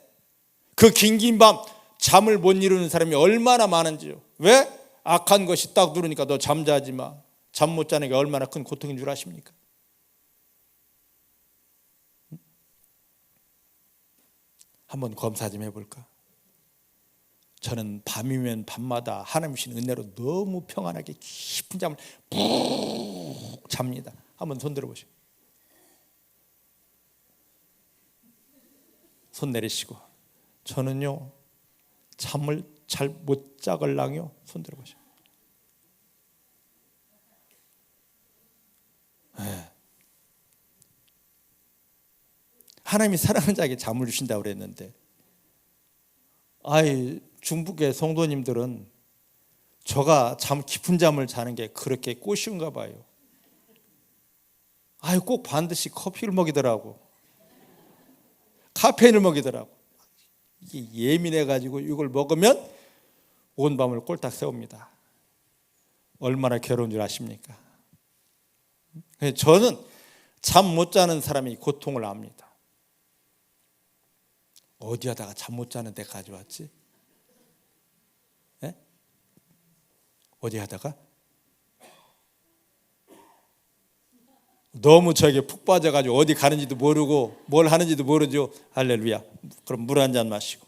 그 긴긴 밤 잠을 못 이루는 사람이 얼마나 많은지요. 왜? 악한 것이 딱 누르니까 너 잠자지 마. 잠 못 자는 게 얼마나 큰 고통인 줄 아십니까? 한번 검사 좀 해볼까? 저는 밤이면 밤마다 하나님 주신 은혜로 너무 평안하게 깊은 잠을 푹 잡니다. 한번 손 들어보시오. 손 내리시고. 저는요 잠을 잘 못 자걸랑요. 손 들어보시오. 네. 하나님이 사랑하는 자에게 잠을 주신다고 그랬는데 중국의 성도님들은 저가 잠 깊은 잠을 자는 게 그렇게 꼬쉬운가 봐요. 꼭 반드시 커피를 먹이더라고. 카페인을 먹이더라고. 이게 예민해가지고 이걸 먹으면 온 밤을 꼴딱 세웁니다. 얼마나 괴로운 줄 아십니까? 저는 잠 못 자는 사람이 고통을 압니다. 어디 하다가 잠 못 자는 데까지 왔지? 네? 어디 하다가? 너무 저에게 푹 빠져가지고 어디 가는지도 모르고 뭘 하는지도 모르죠. 할렐루야. 그럼 물 한 잔 마시고.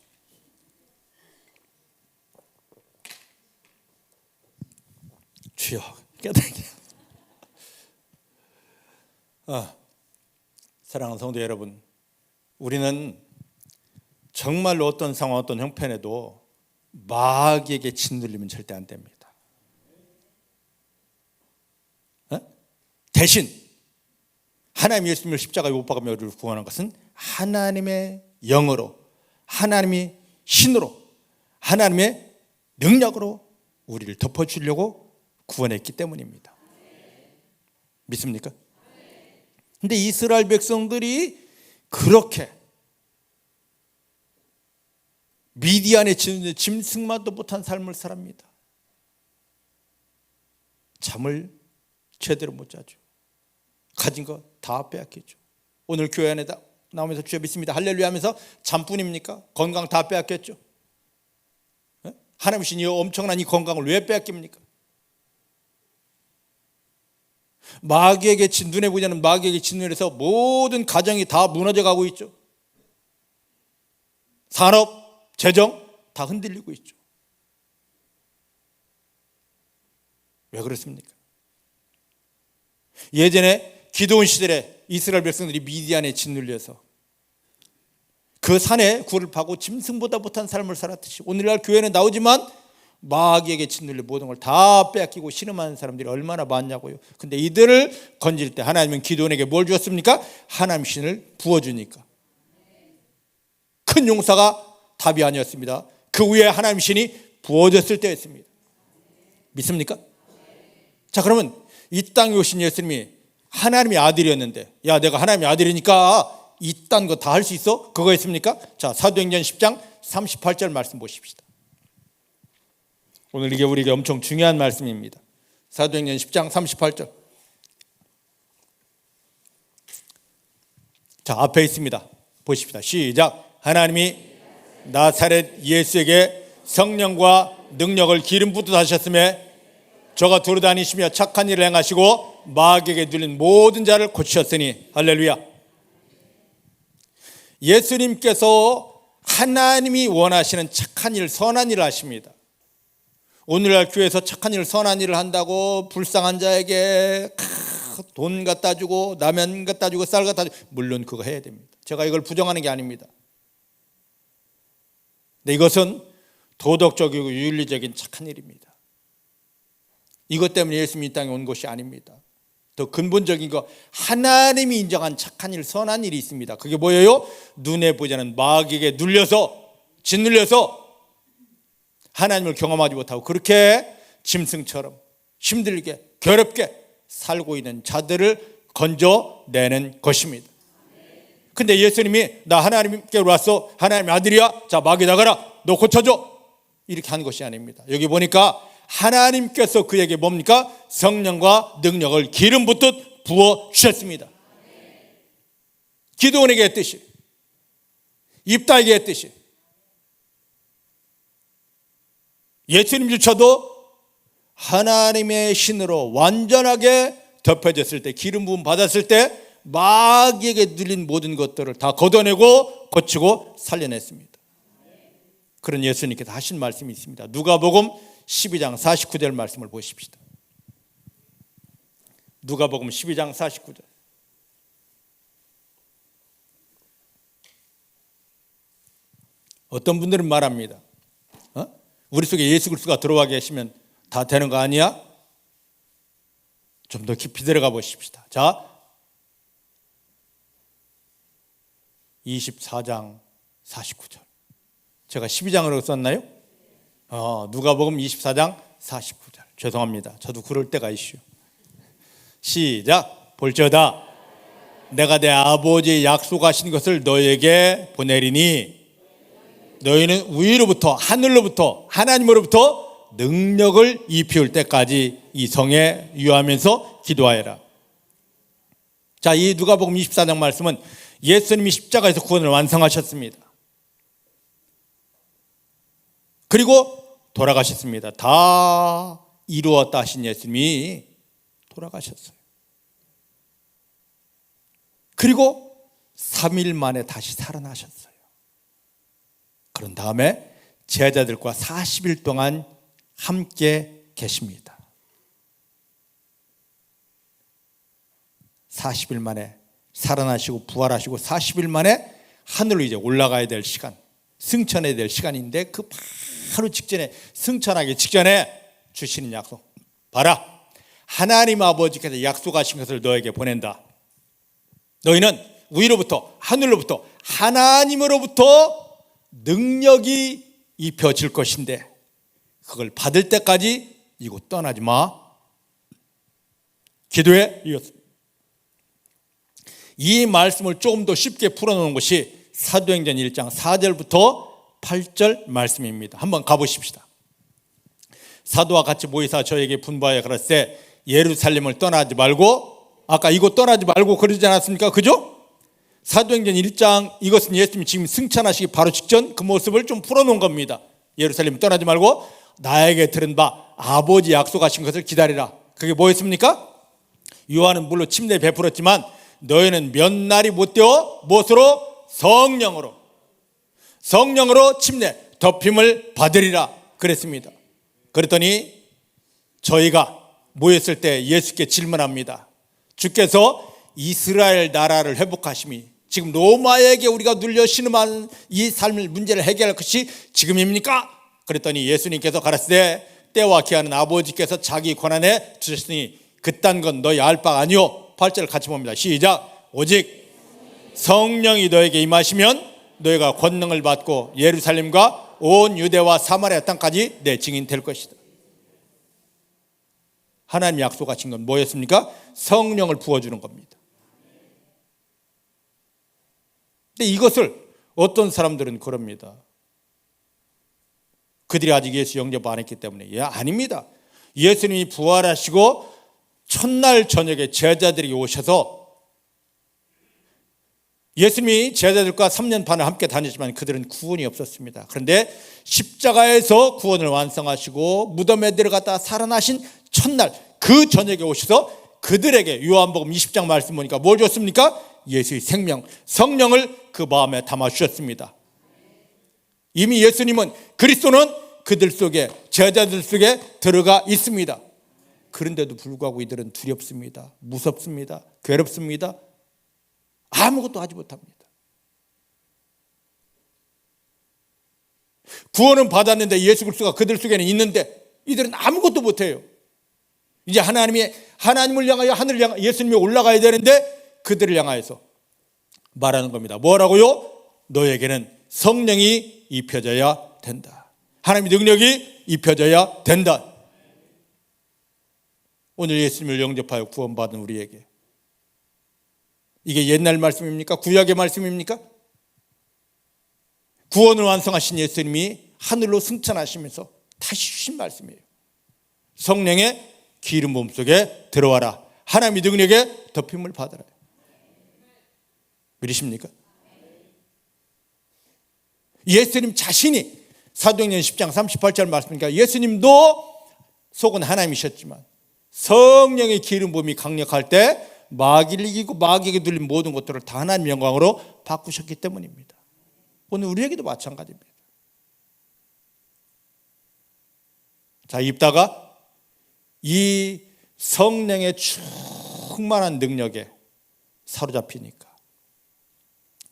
주여 깨닫게. 사랑하는 성도 여러분, 우리는 정말로 어떤 상황, 어떤 형편에도 마귀에게 짓눌리면 절대 안 됩니다. 대신 하나님 예수님을 십자가에 못 박으며 우리를 구원한 것은 하나님의 영으로, 하나님의 신으로, 하나님의 능력으로 우리를 덮어주려고 구원했기 때문입니다. 믿습니까? 근데 이스라엘 백성들이 그렇게 미디안의 짐승만도 못한 삶을 살합니다. 잠을 제대로 못 자죠. 가진 거 다 빼앗겼죠. 오늘 교회 안에 나오면서 주여 믿습니다 할렐루야 하면서 잠뿐입니까? 건강 다 빼앗겼죠. 하나님 주신 이 엄청난 이 건강을 왜 빼앗깁니까? 마귀에게 눈에 보이지 않는 마귀에게 짓눌려서 모든 가정이 다 무너져 가고 있죠. 산업, 재정 다 흔들리고 있죠. 왜 그렇습니까? 예전에 기드온 시절에 이스라엘 백성들이 미디안에 짓눌려서 그 산에 굴을 파고 짐승보다 못한 삶을 살았듯이 오늘날 교회는 나오지만 마귀에게 짓눌려 모든 걸 다 빼앗기고 신음하는 사람들이 얼마나 많냐고요. 근데 이들을 건질 때 하나님은 기드온에게 뭘 주었습니까? 하나님 신을 부어주니까. 큰 용사가 답이 아니었습니다. 그 위에 하나님 신이 부어졌을 때였습니다. 믿습니까? 자, 그러면 이 땅에 오신 예수님이 하나님의 아들이었는데, 야, 내가 하나님의 아들이니까 이딴 거 다 할 수 있어? 그거였습니까? 자, 사도행전 10장 38절 말씀 보십시다. 오늘 이게 우리에게 엄청 중요한 말씀입니다. 사도행전 10장 38절. 자, 앞에 있습니다. 보십시다. 시작. 하나님이 나사렛 예수에게 성령과 능력을 기름 붓듯 하셨음에 저가 두루다니시며 착한 일을 행하시고 마귀에게 눌린 모든 자를 고치셨으니 할렐루야. 예수님께서 하나님이 원하시는 착한 일, 선한 일을 하십니다. 오늘날 교회에서 착한 일, 선한 일을 한다고 불쌍한 자에게 돈 갖다 주고 라면 갖다 주고 쌀 갖다 주고, 물론 그거 해야 됩니다. 제가 이걸 부정하는 게 아닙니다. 근데 이것은 도덕적이고 윤리적인 착한 일입니다. 이것 때문에 예수님이 이 땅에 온 것이 아닙니다. 더 근본적인 거, 하나님이 인정한 착한 일, 선한 일이 있습니다. 그게 뭐예요? 눈에 보지 않는 마귀에게 눌려서, 짓눌려서 하나님을 경험하지 못하고 그렇게 짐승처럼 힘들게 괴롭게 살고 있는 자들을 건져내는 것입니다. 근데 예수님이 나 하나님께 왔어, 하나님의 아들이야, 자 마귀 나가라, 너 고쳐줘. 이렇게 한 것이 아닙니다. 여기 보니까 하나님께서 그에게 뭡니까? 성령과 능력을 기름 붓듯 부어 주셨습니다. 기드온에게 했듯이, 입다에게 했듯이, 예수님조차도 하나님의 신으로 완전하게 덮여졌을 때, 기름 부음 받았을 때 마귀에게 눌린 모든 것들을 다 걷어내고 고치고 살려냈습니다. 그런 예수님께서 하신 말씀이 있습니다. 누가복음 12장 49절 말씀을 보십시다. 누가복음 12장 49절. 어떤 분들은 말합니다. 우리 속에 예수 그리스도가 들어와 계시면 다 되는 거 아니야? 좀 더 깊이 들어가 보십시다. 자, 24장 49절. 제가 12장으로 썼나요? 누가복음 24장 49절. 죄송합니다. 저도 그럴 때가 있슈. 시작. 볼지어다 내가 내 아버지의 약속하신 것을 너에게 보내리니 너희는 위로부터, 하늘로부터, 하나님으로부터 능력을 입히울 때까지 이 성에 유하면서 기도하여라. 자, 이 누가복음 24장 말씀은 예수님이 십자가에서 구원을 완성하셨습니다. 그리고 돌아가셨습니다. 다 이루었다 하신 예수님이 돌아가셨어요. 그리고 3일 만에 다시 살아나셨어요. 그런 다음에 제자들과 40일 동안 함께 계십니다. 40일 만에 살아나시고 부활하시고 40일 만에 하늘로 이제 올라가야 될 시간, 승천해야 될 시간인데 그 바로 직전에, 승천하기 직전에 주시는 약속. 봐라, 하나님 아버지께서 약속하신 것을 너에게 보낸다. 너희는 위로부터, 하늘로부터, 하나님으로부터 능력이 입혀질 것인데 그걸 받을 때까지 이곳 떠나지 마. 기도해. 이 말씀을 조금 더 쉽게 풀어놓은 것이 사도행전 1장 4절부터 8절 말씀입니다. 한번 가보십시다. 사도와 같이 모이사 저에게 분부하여 가라사대 예루살렘을 떠나지 말고, 아까 이곳 떠나지 말고 그러지 않았습니까? 그죠? 사도행전 1장, 이것은 예수님이 지금 승천하시기 바로 직전 그 모습을 좀 풀어놓은 겁니다. 예루살렘 떠나지 말고 나에게 들은 바 아버지 약속하신 것을 기다리라. 그게 뭐였습니까? 요한은 물론 침례 베풀었지만 너희는 몇 날이 못 되어 무엇으로? 성령으로 침례 덮임을 받으리라 그랬습니다. 그랬더니 저희가 모였을 때 예수께 질문합니다. 주께서 이스라엘 나라를 회복하심이 지금 로마에게 우리가 눌려 신음하는 이 삶을 문제를 해결할 것이 지금입니까? 그랬더니 예수님께서 가라사대 때와 기한은 아버지께서 자기 권한에 주셨으니 그딴 건 너희 알 바가 아니오. 8절 같이 봅니다. 시작. 오직 성령이 너에게 임하시면 너희가 권능을 받고 예루살렘과 온 유대와 사마리아 땅까지 내 증인 될 것이다. 하나님 약속하신 건 뭐였습니까? 성령을 부어주는 겁니다. 근데 이것을 어떤 사람들은 그럽니다. 그들이 아직 예수 영접 안 했기 때문에. 아닙니다. 예수님이 부활하시고 첫날 저녁에 제자들이 오셔서, 예수님이 제자들과 3년 반을 함께 다녔지만 그들은 구원이 없었습니다. 그런데 십자가에서 구원을 완성하시고 무덤에 들어갔다 살아나신 첫날 그 저녁에 오셔서 그들에게 요한복음 20장 말씀 보니까 뭘 줬습니까? 예수의 생명, 성령을 그 마음에 담아주셨습니다. 이미 예수님은, 그리스도는 그들 속에, 제자들 속에 들어가 있습니다. 그런데도 불구하고 이들은 두렵습니다. 무섭습니다. 괴롭습니다. 아무것도 하지 못합니다. 구원은 받았는데 예수 그리스도가 그들 속에는 있는데 이들은 아무것도 못해요. 이제 하나님을 향하여, 하늘을 향하여 예수님이 올라가야 되는데 그들을 향하여서 말하는 겁니다. 뭐라고요? 너에게는 성령이 입혀져야 된다. 하나님의 능력이 입혀져야 된다. 오늘 예수님을 영접하여 구원받은 우리에게 이게 옛날 말씀입니까? 구약의 말씀입니까? 구원을 완성하신 예수님이 하늘로 승천하시면서 다시 주신 말씀이에요. 성령의 기름 부음 속에 들어와라. 하나님의 능력에 덮임을 받아라. 믿으십니까? 예수님 자신이 사도행전 10장 38절 말씀이니까 예수님도 속은 하나님이셨지만 성령의 기름 부음이 강력할 때 마귀를 이기고 마귀에게 들린 모든 것들을 다 하나님 영광으로 바꾸셨기 때문입니다. 오늘 우리에게도 마찬가지입니다. 자, 입다가 이 성령의 충만한 능력에 사로잡히니까,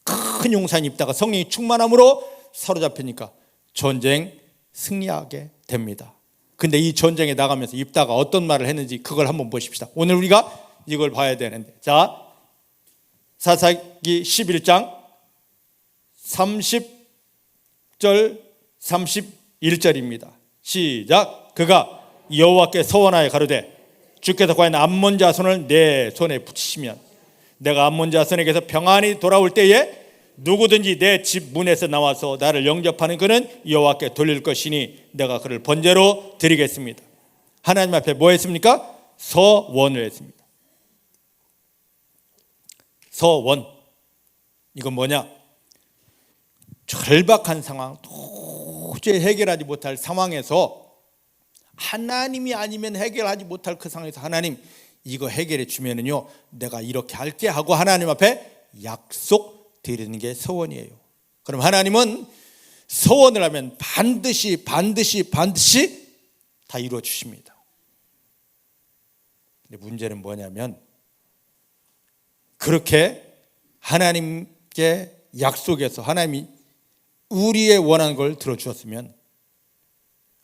큰 용산 입다가 성령이 충만함으로 사로잡히니까 전쟁 승리하게 됩니다. 근데 이 전쟁에 나가면서 입다가 어떤 말을 했는지 그걸 한번 보십시다. 오늘 우리가 이걸 봐야 되는데, 자, 사사기 11장 30절 31절입니다. 시작. 그가 여호와께 서원하여 가로되 주께서 과연 암몬 자손을 내 손에 붙이시면 내가 암몬 자손에게서 평안히 돌아올 때에 누구든지 내 집 문에서 나와서 나를 영접하는 그는 여호와께 돌릴 것이니 내가 그를 번제로 드리겠습니다. 하나님 앞에 뭐 했습니까? 서원을 했습니다. 서원, 이건 뭐냐? 절박한 상황, 도저히 해결하지 못할 상황에서 하나님이 아니면 해결하지 못할 그 상황에서 하나님 이거 해결해 주면은요 내가 이렇게 할게 하고 하나님 앞에 약속 드리는 게 서원이에요. 그럼 하나님은 서원을 하면 반드시 다 이루어 주십니다. 근데 문제는 뭐냐면 그렇게 하나님께 약속해서 하나님이 우리의 원하는 걸 들어주었으면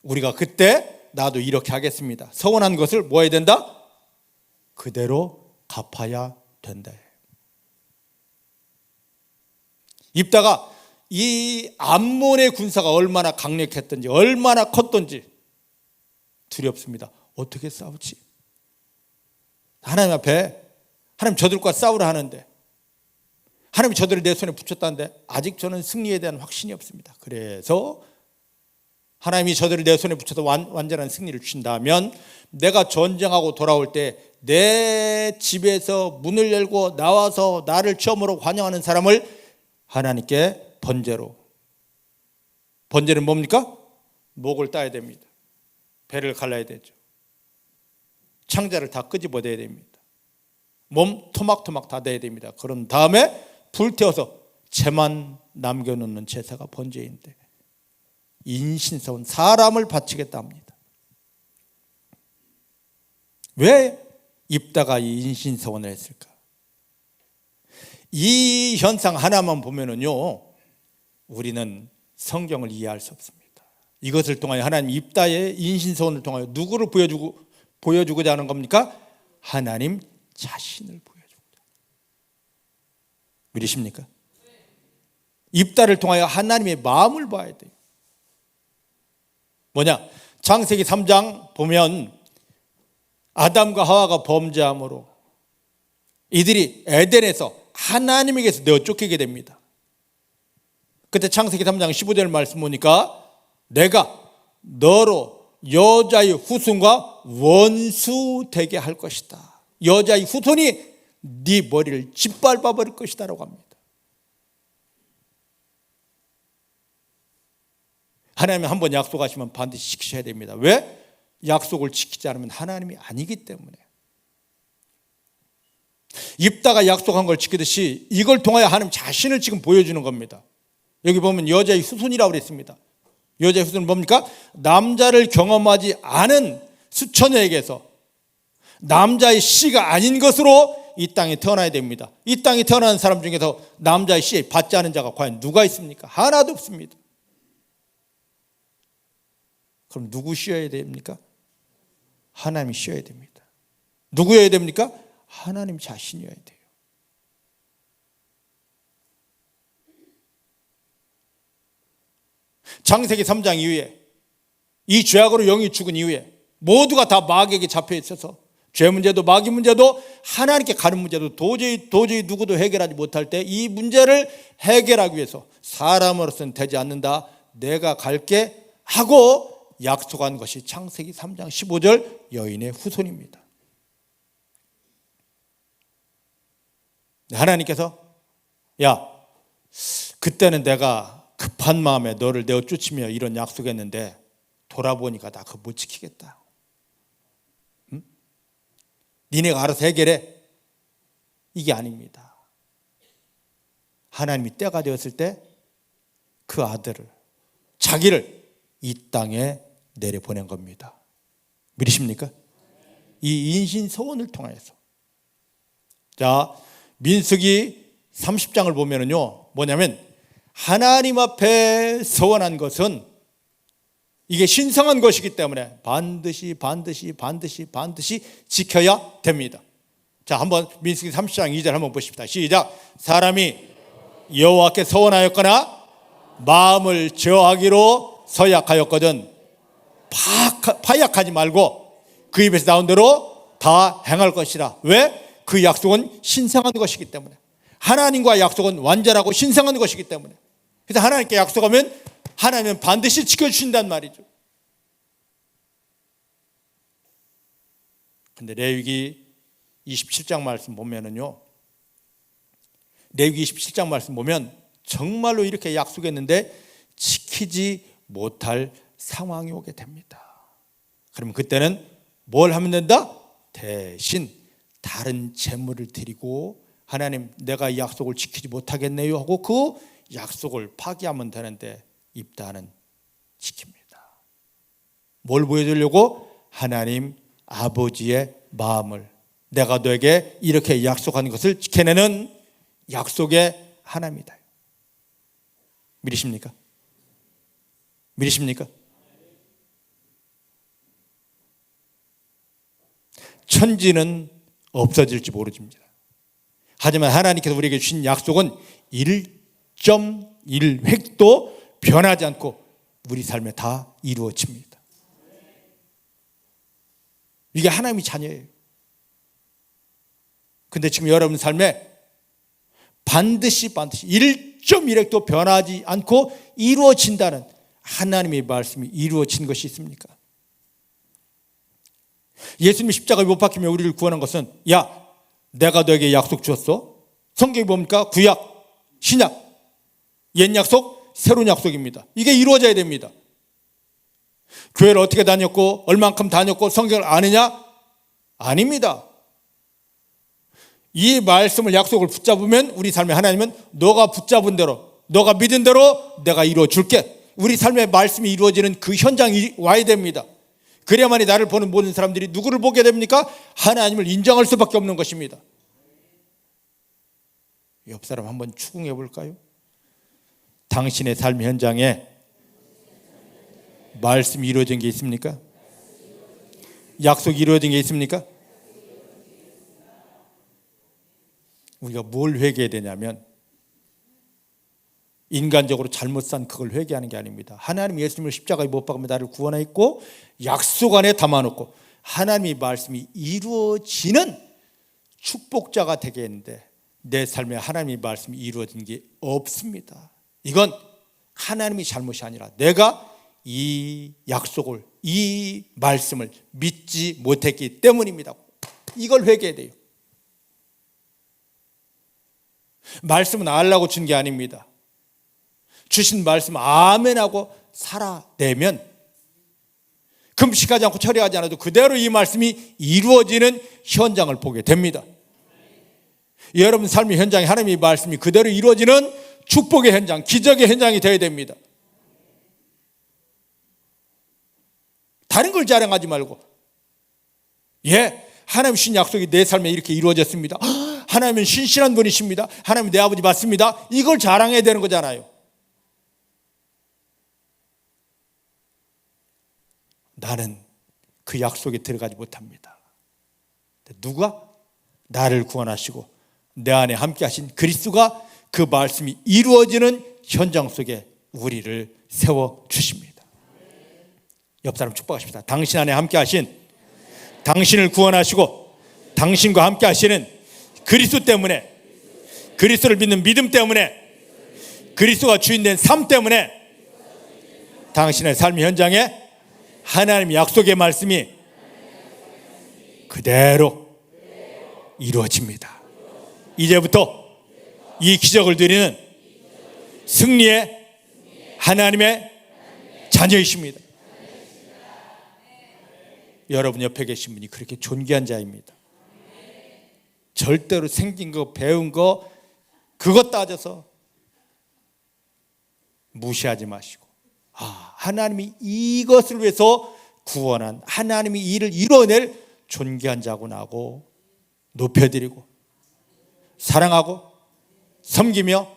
우리가 그때 나도 이렇게 하겠습니다. 서원한 것을 뭐 해야 된다? 그대로 갚아야 된다. 입다가 이 암몬의 군사가 얼마나 강력했던지 얼마나 컸던지 두렵습니다. 어떻게 싸우지? 하나님 앞에 하나님 저들과 싸우라 하는데 하나님이 저들을 내 손에 붙였다는데 아직 저는 승리에 대한 확신이 없습니다. 그래서 하나님이 저들을 내 손에 붙여서 완전한 승리를 주신다면 내가 전쟁하고 돌아올 때 내 집에서 문을 열고 나와서 나를 처음으로 환영하는 사람을 하나님께 번제로, 번제는 뭡니까? 목을 따야 됩니다. 배를 갈라야 되죠. 창자를 다 끄집어내야 됩니다. 몸 토막토막 다 내야 됩니다. 그런 다음에 불태워서 채만 남겨놓는 제사가 번제인데 인신서원, 사람을 바치겠다 합니다. 왜 입다가 이 인신서원을 했을까? 이 현상 하나만 보면은요 우리는 성경을 이해할 수 없습니다. 이것을 통하여 하나님 입다의 인신서원을 통하여 누구를 보여주고자 하는 겁니까? 하나님 자신을 보여주고자. 믿으십니까? 입다를 통하여 하나님의 마음을 봐야 돼요. 뭐냐? 창세기 3장 보면 아담과 하와가 범죄함으로 이들이 에덴에서 하나님에게서 내어 쫓기게 됩니다. 그때 창세기 3장 15절 말씀 보니까 내가 너로 여자의 후손과 원수 되게 할 것이다. 여자의 후손이 네 머리를 짓밟아 버릴 것이다 라고 합니다. 하나님이 한번 약속하시면 반드시 지키셔야 됩니다. 왜? 약속을 지키지 않으면 하나님이 아니기 때문에. 입다가 약속한 걸 지키듯이 이걸 통하여 하나님 자신을 지금 보여주는 겁니다. 여기 보면 여자의 후손이라고 그랬습니다. 여자의 후손은 뭡니까? 남자를 경험하지 않은 수처녀에게서 남자의 씨가 아닌 것으로 이 땅에 태어나야 됩니다. 이 땅에 태어나는 사람 중에서 남자의 씨 받지 않은 자가 과연 누가 있습니까? 하나도 없습니다. 그럼 누구 씌어야 됩니까? 하나님이 씌어야 됩니다. 누구여야 됩니까? 하나님 자신이어야 돼요. 창세기 3장 이후에 이 죄악으로 영이 죽은 이후에 모두가 다 마귀에게 잡혀 있어서 죄 문제도 마귀 문제도 하나님께 가는 문제도 도저히 누구도 해결하지 못할 때 이 문제를 해결하기 위해서 사람으로서는 되지 않는다. 내가 갈게 하고 약속한 것이 창세기 3장 15절 여인의 후손입니다. 하나님께서 야, 그때는 내가 급한 마음에 너를 내어 쫓으며 이런 약속했는데 돌아보니까 나 그거 못 지키겠다. 응? 니네가 알아서 해결해. 이게 아닙니다. 하나님이 때가 되었을 때 그 아들을, 자기를 이 땅에 내려보낸 겁니다. 믿으십니까? 이 인신소원을 통해서. 자, 민수기 30장을 보면은요, 뭐냐면 하나님 앞에 서원한 것은 이게 신성한 것이기 때문에 반드시 지켜야 됩니다. 자, 한번 민수기 30장 2절 한번 보십시다. 시작. 사람이 여호와께 서원하였거나 마음을 저하기로 서약하였거든 파약하지 말고 그 입에서 나온 대로 다 행할 것이라. 왜? 그 약속은 신성한 것이기 때문에. 하나님과 약속은 완전하고 신성한 것이기 때문에. 그래서 하나님께 약속하면 하나님은 반드시 지켜주신단 말이죠. 근데 레위기 27장 말씀 보면은요, 레위기 27장 말씀 보면 정말로 이렇게 약속했는데 지키지 못할 상황이 오게 됩니다. 그러면 그때는 뭘 하면 된다? 대신 다른 제물을 드리고 하나님 내가 이 약속을 지키지 못하겠네요 하고 그 약속을 파기하면 되는데 입다는 지킵니다. 뭘 보여주려고? 하나님 아버지의 마음을, 내가 너에게 이렇게 약속한 것을 지켜내는 약속의 하나입니다. 믿으십니까? 믿으십니까? 천지는 없어질지 모르집니다. 하지만 하나님께서 우리에게 주신 약속은 1.1획도 변하지 않고 우리 삶에 다 이루어집니다. 이게 하나님의 자녀예요. 근데 지금 여러분 삶에 반드시 1.1획도 변하지 않고 이루어진다는 하나님의 말씀이 이루어진 것이 있습니까? 예수님이 십자가에 못 박히며 우리를 구원한 것은 야, 내가 너에게 약속 주었어. 성경이 뭡니까? 구약, 신약, 옛 약속, 새로운 약속입니다. 이게 이루어져야 됩니다. 교회를 어떻게 다녔고 얼만큼 다녔고 성경을 아느냐? 아닙니다. 이 말씀을, 약속을 붙잡으면 우리 삶에 하나님은 너가 붙잡은 대로, 너가 믿은 대로 내가 이루어 줄게. 우리 삶의 말씀이 이루어지는 그 현장이 와야 됩니다. 그래야만이 나를 보는 모든 사람들이 누구를 보게 됩니까? 하나님을 인정할 수밖에 없는 것입니다. 옆 사람 한번 추궁해 볼까요? 당신의 삶 현장에 말씀이 이루어진 게 있습니까? 약속이 이루어진 게 있습니까? 우리가 뭘 회개해야 되냐면 인간적으로 잘못 산 그걸 회개하는 게 아닙니다. 하나님 예수님을 십자가에 못 박으며 나를 구원하였고 약속 안에 담아놓고 하나님의 말씀이 이루어지는 축복자가 되게 했는데 내 삶에 하나님의 말씀이 이루어진 게 없습니다. 이건 하나님의 잘못이 아니라 내가 이 약속을, 이 말씀을 믿지 못했기 때문입니다. 이걸 회개해야 돼요. 말씀은 알라고 준 게 아닙니다. 주신 말씀 아멘하고 살아내면 금식하지 않고 철회하지 않아도 그대로 이 말씀이 이루어지는 현장을 보게 됩니다. 여러분 삶의 현장에 하나님의 말씀이 그대로 이루어지는 축복의 현장, 기적의 현장이 되어야 됩니다. 다른 걸 자랑하지 말고 하나님 주신 약속이 내 삶에 이렇게 이루어졌습니다. 하나님은 신실한 분이십니다. 하나님 내 아버지 맞습니다. 이걸 자랑해야 되는 거잖아요. 나는 그 약속에 들어가지 못합니다. 누가? 나를 구원하시고 내 안에 함께 하신 그리스도가 그 말씀이 이루어지는 현장 속에 우리를 세워주십니다. 옆 사람 축복하십시다. 당신 안에 함께 하신, 당신을 구원하시고 당신과 함께 하시는 그리스도 때문에, 그리스도를 믿는 믿음 때문에, 그리스도가 주인된 삶 때문에 당신의 삶의 현장에 하나님의 약속의 말씀이 그대로 이루어집니다. 이제부터 이 기적을 드리는 승리의 하나님의 자녀이십니다. 여러분 옆에 계신 분이 그렇게 존귀한 자입니다. 절대로 생긴 거, 배운 거, 그것 따져서 무시하지 마시고, 하나님이 이것을 위해서 구원한, 하나님이 이를 이뤄낼 존귀한 자구나 하고 높여드리고 사랑하고 섬기며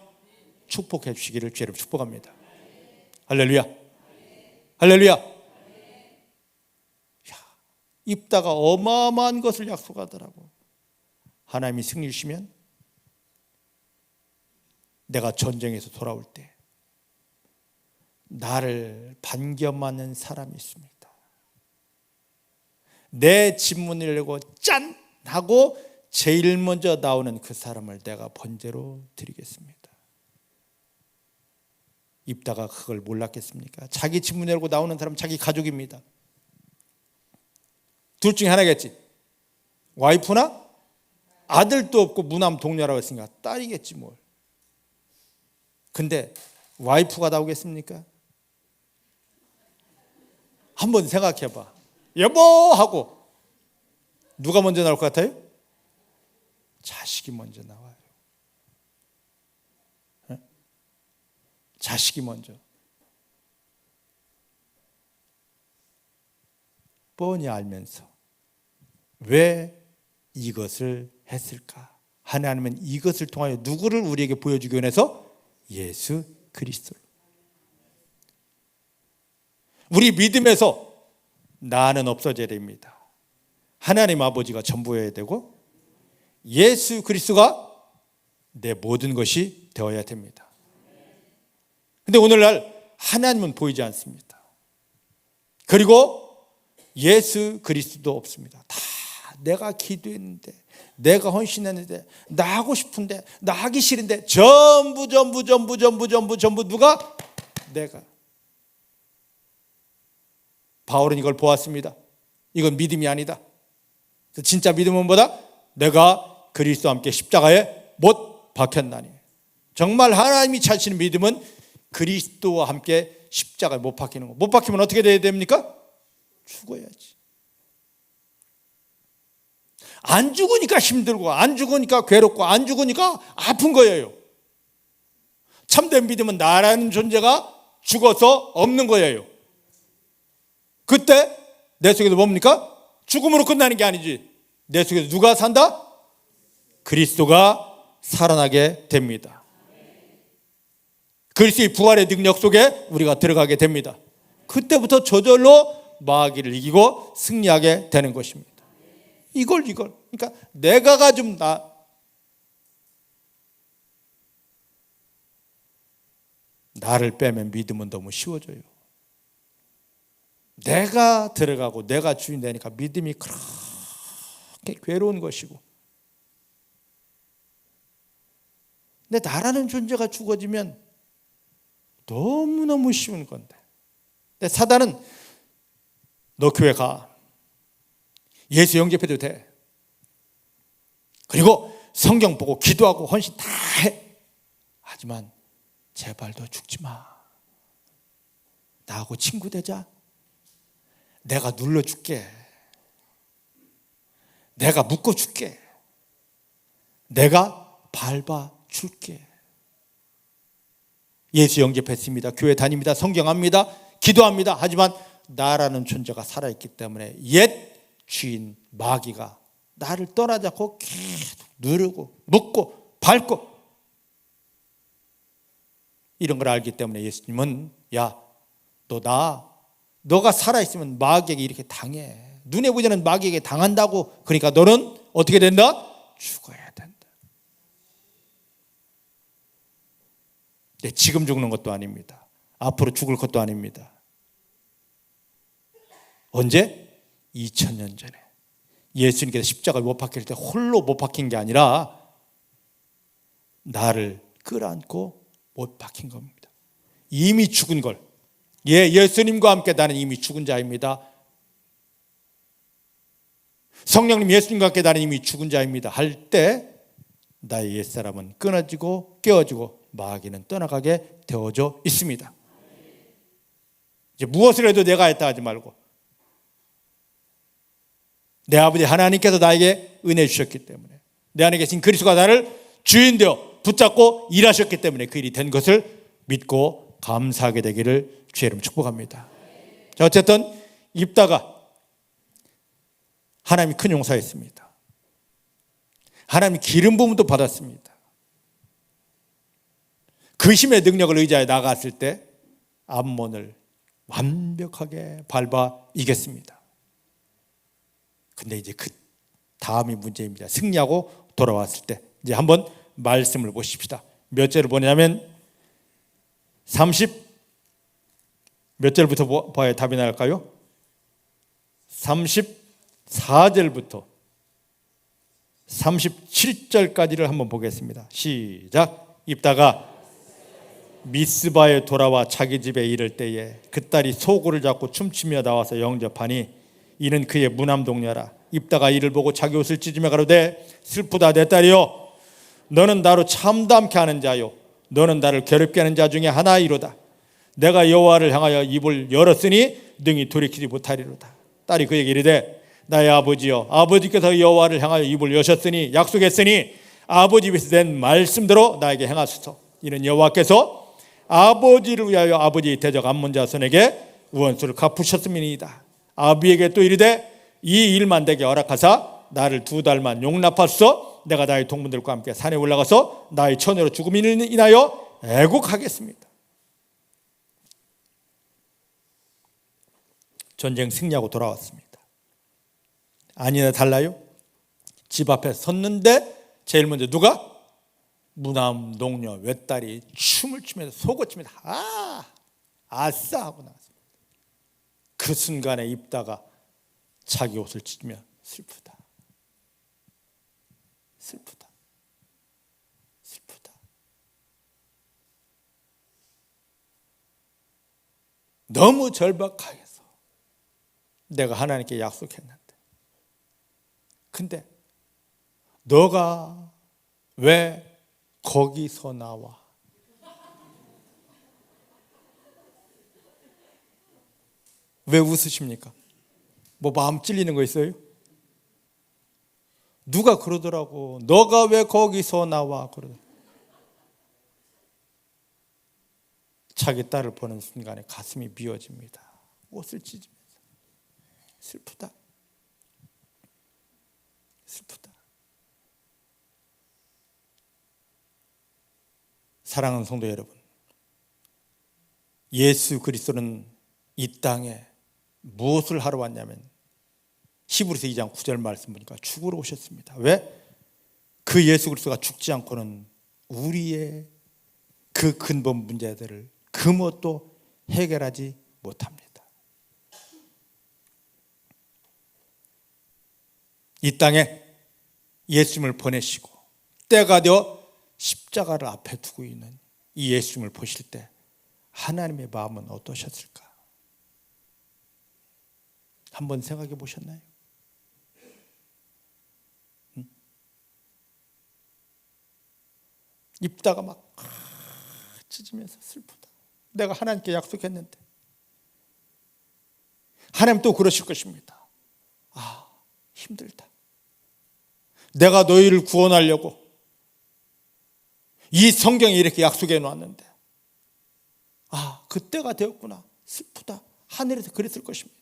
축복해 주시기를 주로 축복합니다. 할렐루야, 할렐루야. 입다가 어마어마한 것을 약속하더라고. 하나님이 승리 주시면 내가 전쟁에서 돌아올 때 나를 반겨맞는 사람이 있습니다. 내 집문을 열고 짠! 하고 제일 먼저 나오는 그 사람을 내가 번제로 드리겠습니다. 입다가 그걸 몰랐겠습니까? 자기 집문 열고 나오는 사람은 자기 가족입니다. 둘 중에 하나겠지. 와이프나 아들도 없고 무남 동료라고 했으니까 딸이겠지 뭘. 근데 와이프가 나오겠습니까? 한번 생각해봐. 여보 하고 누가 먼저 나올 것 같아요? 자식이 먼저 나와요. 자식이 먼저. 뻔히 알면서 왜 이것을 했을까? 하나님은 이것을 통하여 누구를 우리에게 보여주기 위해서? 예수 그리스도를. 우리 믿음에서 나는 없어져야 됩니다. 하나님 아버지가 전부여야 되고 예수 그리스도가 내 모든 것이 되어야 됩니다. 근데 오늘날 하나님은 보이지 않습니다. 그리고 예수 그리스도도 없습니다. 다 내가 기도했는데, 내가 헌신했는데, 나 하고 싶은데, 나 하기 싫은데, 전부 누가? 내가. 바울은 이걸 보았습니다. 이건 믿음이 아니다. 진짜 믿음은 뭐다? 내가 그리스도와 함께 십자가에 못 박혔나니. 정말 하나님이 찾으시는 믿음은 그리스도와 함께 십자가에 못 박히는 거. 못 박히면 어떻게 돼야 됩니까? 죽어야지. 안 죽으니까 힘들고, 안 죽으니까 괴롭고, 안 죽으니까 아픈 거예요. 참된 믿음은 나라는 존재가 죽어서 없는 거예요. 그때 내 속에서 뭡니까? 죽음으로 끝나는 게 아니지. 내 속에서 누가 산다? 그리스도가 살아나게 됩니다. 그리스도의 부활의 능력 속에 우리가 들어가게 됩니다. 그때부터 저절로 마귀를 이기고 승리하게 되는 것입니다. 이걸 그러니까 내가가 좀 나를 빼면 믿음은 너무 쉬워져요. 내가 들어가고 내가 주인 되니까 믿음이 그렇게 괴로운 것이고, 근데 나라는 존재가 죽어지면 너무너무 쉬운 건데, 근데 사단은 너 교회 가, 예수 영접해도 돼, 그리고 성경 보고 기도하고 헌신 다 해, 하지만 제발 너 죽지 마, 나하고 친구 되자, 내가 눌러줄게, 내가 묶어줄게, 내가 밟아줄게. 예수 영접했습니다, 교회 다닙니다, 성경합니다, 기도합니다. 하지만 나라는 존재가 살아있기 때문에 옛 주인 마귀가 나를 떠나지 않고 계속 누르고 묶고 밟고, 이런 걸 알기 때문에 예수님은 야, 너가 살아있으면 마귀에게 이렇게 당해. 눈에 보이지 않는 마귀에게 당한다고. 그러니까 너는 어떻게 된다? 죽어야 된다. 네, 지금 죽는 것도 아닙니다. 앞으로 죽을 것도 아닙니다. 언제? 2000년 전에 예수님께서 십자가를 못 박힐 때 홀로 못 박힌 게 아니라 나를 끌어안고 못 박힌 겁니다. 이미 죽은 걸 예, 예수님과 함께 나는 이미 죽은 자입니다. 성령님, 예수님과 함께 나는 이미 죽은 자입니다 할 때 나의 옛사람은 끊어지고 깨어지고 마귀는 떠나가게 되어져 있습니다. 이제 무엇을 해도 내가 했다 하지 말고 내 아버지 하나님께서 나에게 은혜 주셨기 때문에, 내 안에 계신 그리스도가 나를 주인 되어 붙잡고 일하셨기 때문에 그 일이 된 것을 믿고 감사하게 되기를 주의 이름 축복합니다. 자, 어쨌든 입다가 하나님이 큰 용서했습니다. 하나님이 기름 부음도 받았습니다. 그 힘의 능력을 의지하여 나갔을 때 암몬을 완벽하게 밟아 이겼습니다. 근데 이제 그 다음이 문제입니다. 승리하고 돌아왔을 때 이제 한번 말씀을 보십시다. 몇 절을 보냐면 30 몇 절부터 봐야 답이 나올까요? 34절부터 37절까지를 한번 보겠습니다. 시작. 입다가 미스바에 돌아와 자기 집에 이를 때에 그 딸이 소고를 잡고 춤추며 나와서 영접하니 이는 그의 무남동녀라. 입다가 이를 보고 자기 옷을 찢으며 가로되 슬프다 내 딸이여, 너는 나로 참담케 하는 자요, 너는 나를 괴롭게 하는 자 중에 하나이로다. 내가 여호와를 향하여 입을 열었으니 능히 돌이키지 못하리로다. 딸이 그에게 이르되 나의 아버지여, 아버지께서 여호와를 향하여 입을 여셨으니 약속했으니 아버지 입에서 낸 말씀대로 나에게 행하소서. 이는 여호와께서 아버지를 위하여 아버지 대적 암몬 자손에게 우원수를 갚으셨음이니이다. 아비에게 또 이르되 이 일만 내게 허락하사 나를 2달만 용납하소서. 내가 나의 동문들과 함께 산에 올라가서 나의 처녀로 죽음을 인하여 애국하겠습니다. 전쟁 승리하고 돌아왔습니다. 아니나 달라요? 집 앞에 섰는데 제일 먼저 누가? 무남 동녀 외딸이 춤을 추면서 속을 추면서 아싸 하고 나왔습니다. 그 순간에 입다가 자기 옷을 찢으며 슬프다, 슬프다, 슬프다. 너무 절박하게서 내가 하나님께 약속했는데, 근데 너가 왜 거기서 나와? 왜 웃으십니까? 뭐 마음 찔리는 거 있어요? 누가 그러더라고. 너가 왜 거기서 나와? 그러더라고. 자기 딸을 보는 순간에 가슴이 미어집니다. 옷을 찢으면서 슬프다, 슬프다. 사랑하는 성도 여러분, 예수 그리스도는 이 땅에 무엇을 하러 왔냐면 히브리서 2장 9절 말씀 보니까 죽으러 오셨습니다. 왜? 그 예수 그리스도가 죽지 않고는 우리의 그 근본 문제들을 그 무엇도 해결하지 못합니다. 이 땅에 예수님을 보내시고 때가 되어 십자가를 앞에 두고 있는 이 예수님을 보실 때 하나님의 마음은 어떠셨을까? 한번 생각해 보셨나요? 입다가 막 찢으면서 슬프다. 내가 하나님께 약속했는데. 하나님 또 그러실 것입니다. 힘들다. 내가 너희를 구원하려고 이 성경에 이렇게 약속해 놨는데 그때가 되었구나. 슬프다. 하늘에서 그랬을 것입니다.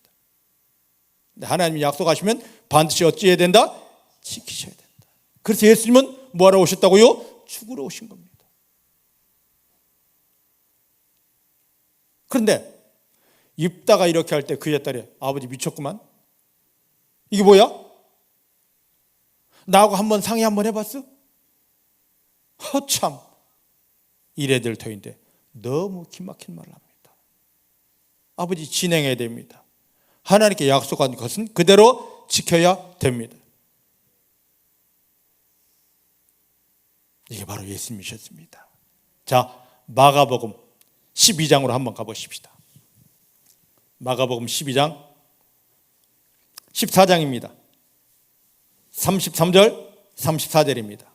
하나님이 약속하시면 반드시 어찌해야 된다? 지키셔야 된다. 그래서 예수님은 뭐하러 오셨다고요? 죽으러 오신 겁니다. 그런데 입다가 이렇게 할 때 그의 딸이 아버지 미쳤구만. 이게 뭐야? 나하고 한번 상의 한번 해봤어? 참 이래될 터인데 너무 기막힌 말을 합니다. 아버지 진행해야 됩니다. 하나님께 약속한 것은 그대로 지켜야 됩니다. 이게 바로 예수님이셨습니다. 자, 마가복음 12장으로 한번 가보십시다. 마가복음 12장 14장입니다. 33절 34절입니다.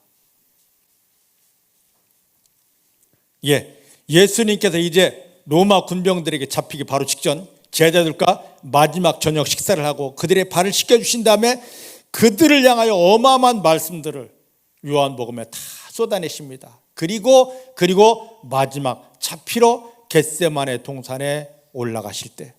예수님께서 이제 로마 군병들에게 잡히기 바로 직전 제자들과 마지막 저녁 식사를 하고 그들의 발을 씻겨주신 다음에 그들을 향하여 어마어마한 말씀들을 요한복음에 다 쏟아내십니다. 그리고 마지막 잡히러 겟세마네 동산에 올라가실 때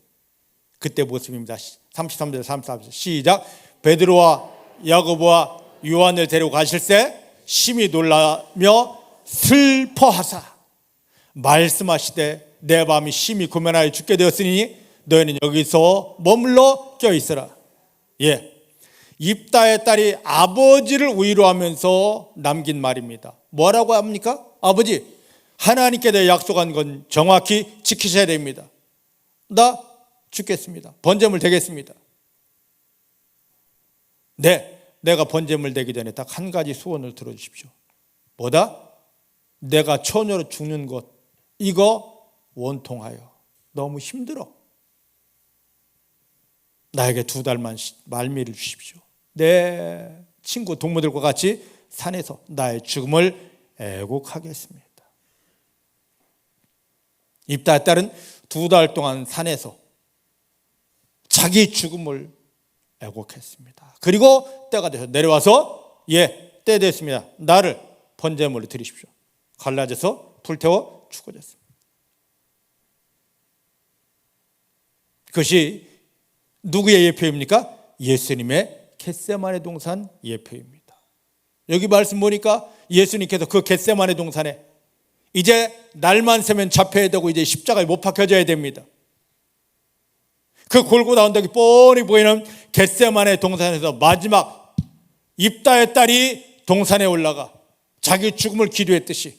그때 모습입니다. 33절 34절 시작. 베드로와 야고보와 요한을 데리고 가실 때 심히 놀라며 슬퍼하사 말씀하시되 내 밤이 심히 고면하여 죽게 되었으니 너희는 여기서 머물러 껴있으라. 입다의 딸이 아버지를 위로하면서 남긴 말입니다. 뭐라고 합니까? 아버지, 하나님께 대해 약속한 건 정확히 지키셔야 됩니다. 나 죽겠습니다. 번제물 되겠습니다. 내가 번제물 되기 전에 딱 한 가지 소원을 들어주십시오. 뭐다? 내가 처녀로 죽는 것 이거 원통하여 너무 힘들어. 나에게 2달만 말미를 주십시오. 내 친구 동무들과 같이 산에서 나의 죽음을 애곡하겠습니다. 입다의 딸은 2달 동안 산에서 자기 죽음을 애곡했습니다. 그리고 때가 돼서 내려와서 때 됐습니다. 나를 번제물로 드리십시오. 갈라져서 불태워 죽어졌습니다. 그것이 누구의 예표입니까? 예수님의 겟세마네 동산 예표입니다. 여기 말씀 보니까 예수님께서 그 겟세마네 동산에 이제 날만 새면 잡혀야 되고 이제 십자가에 못 박혀져야 됩니다. 그 골고다 언덕이 뻔히 보이는 겟세마네 동산에서 마지막 입다의 딸이 동산에 올라가 자기 죽음을 기도했듯이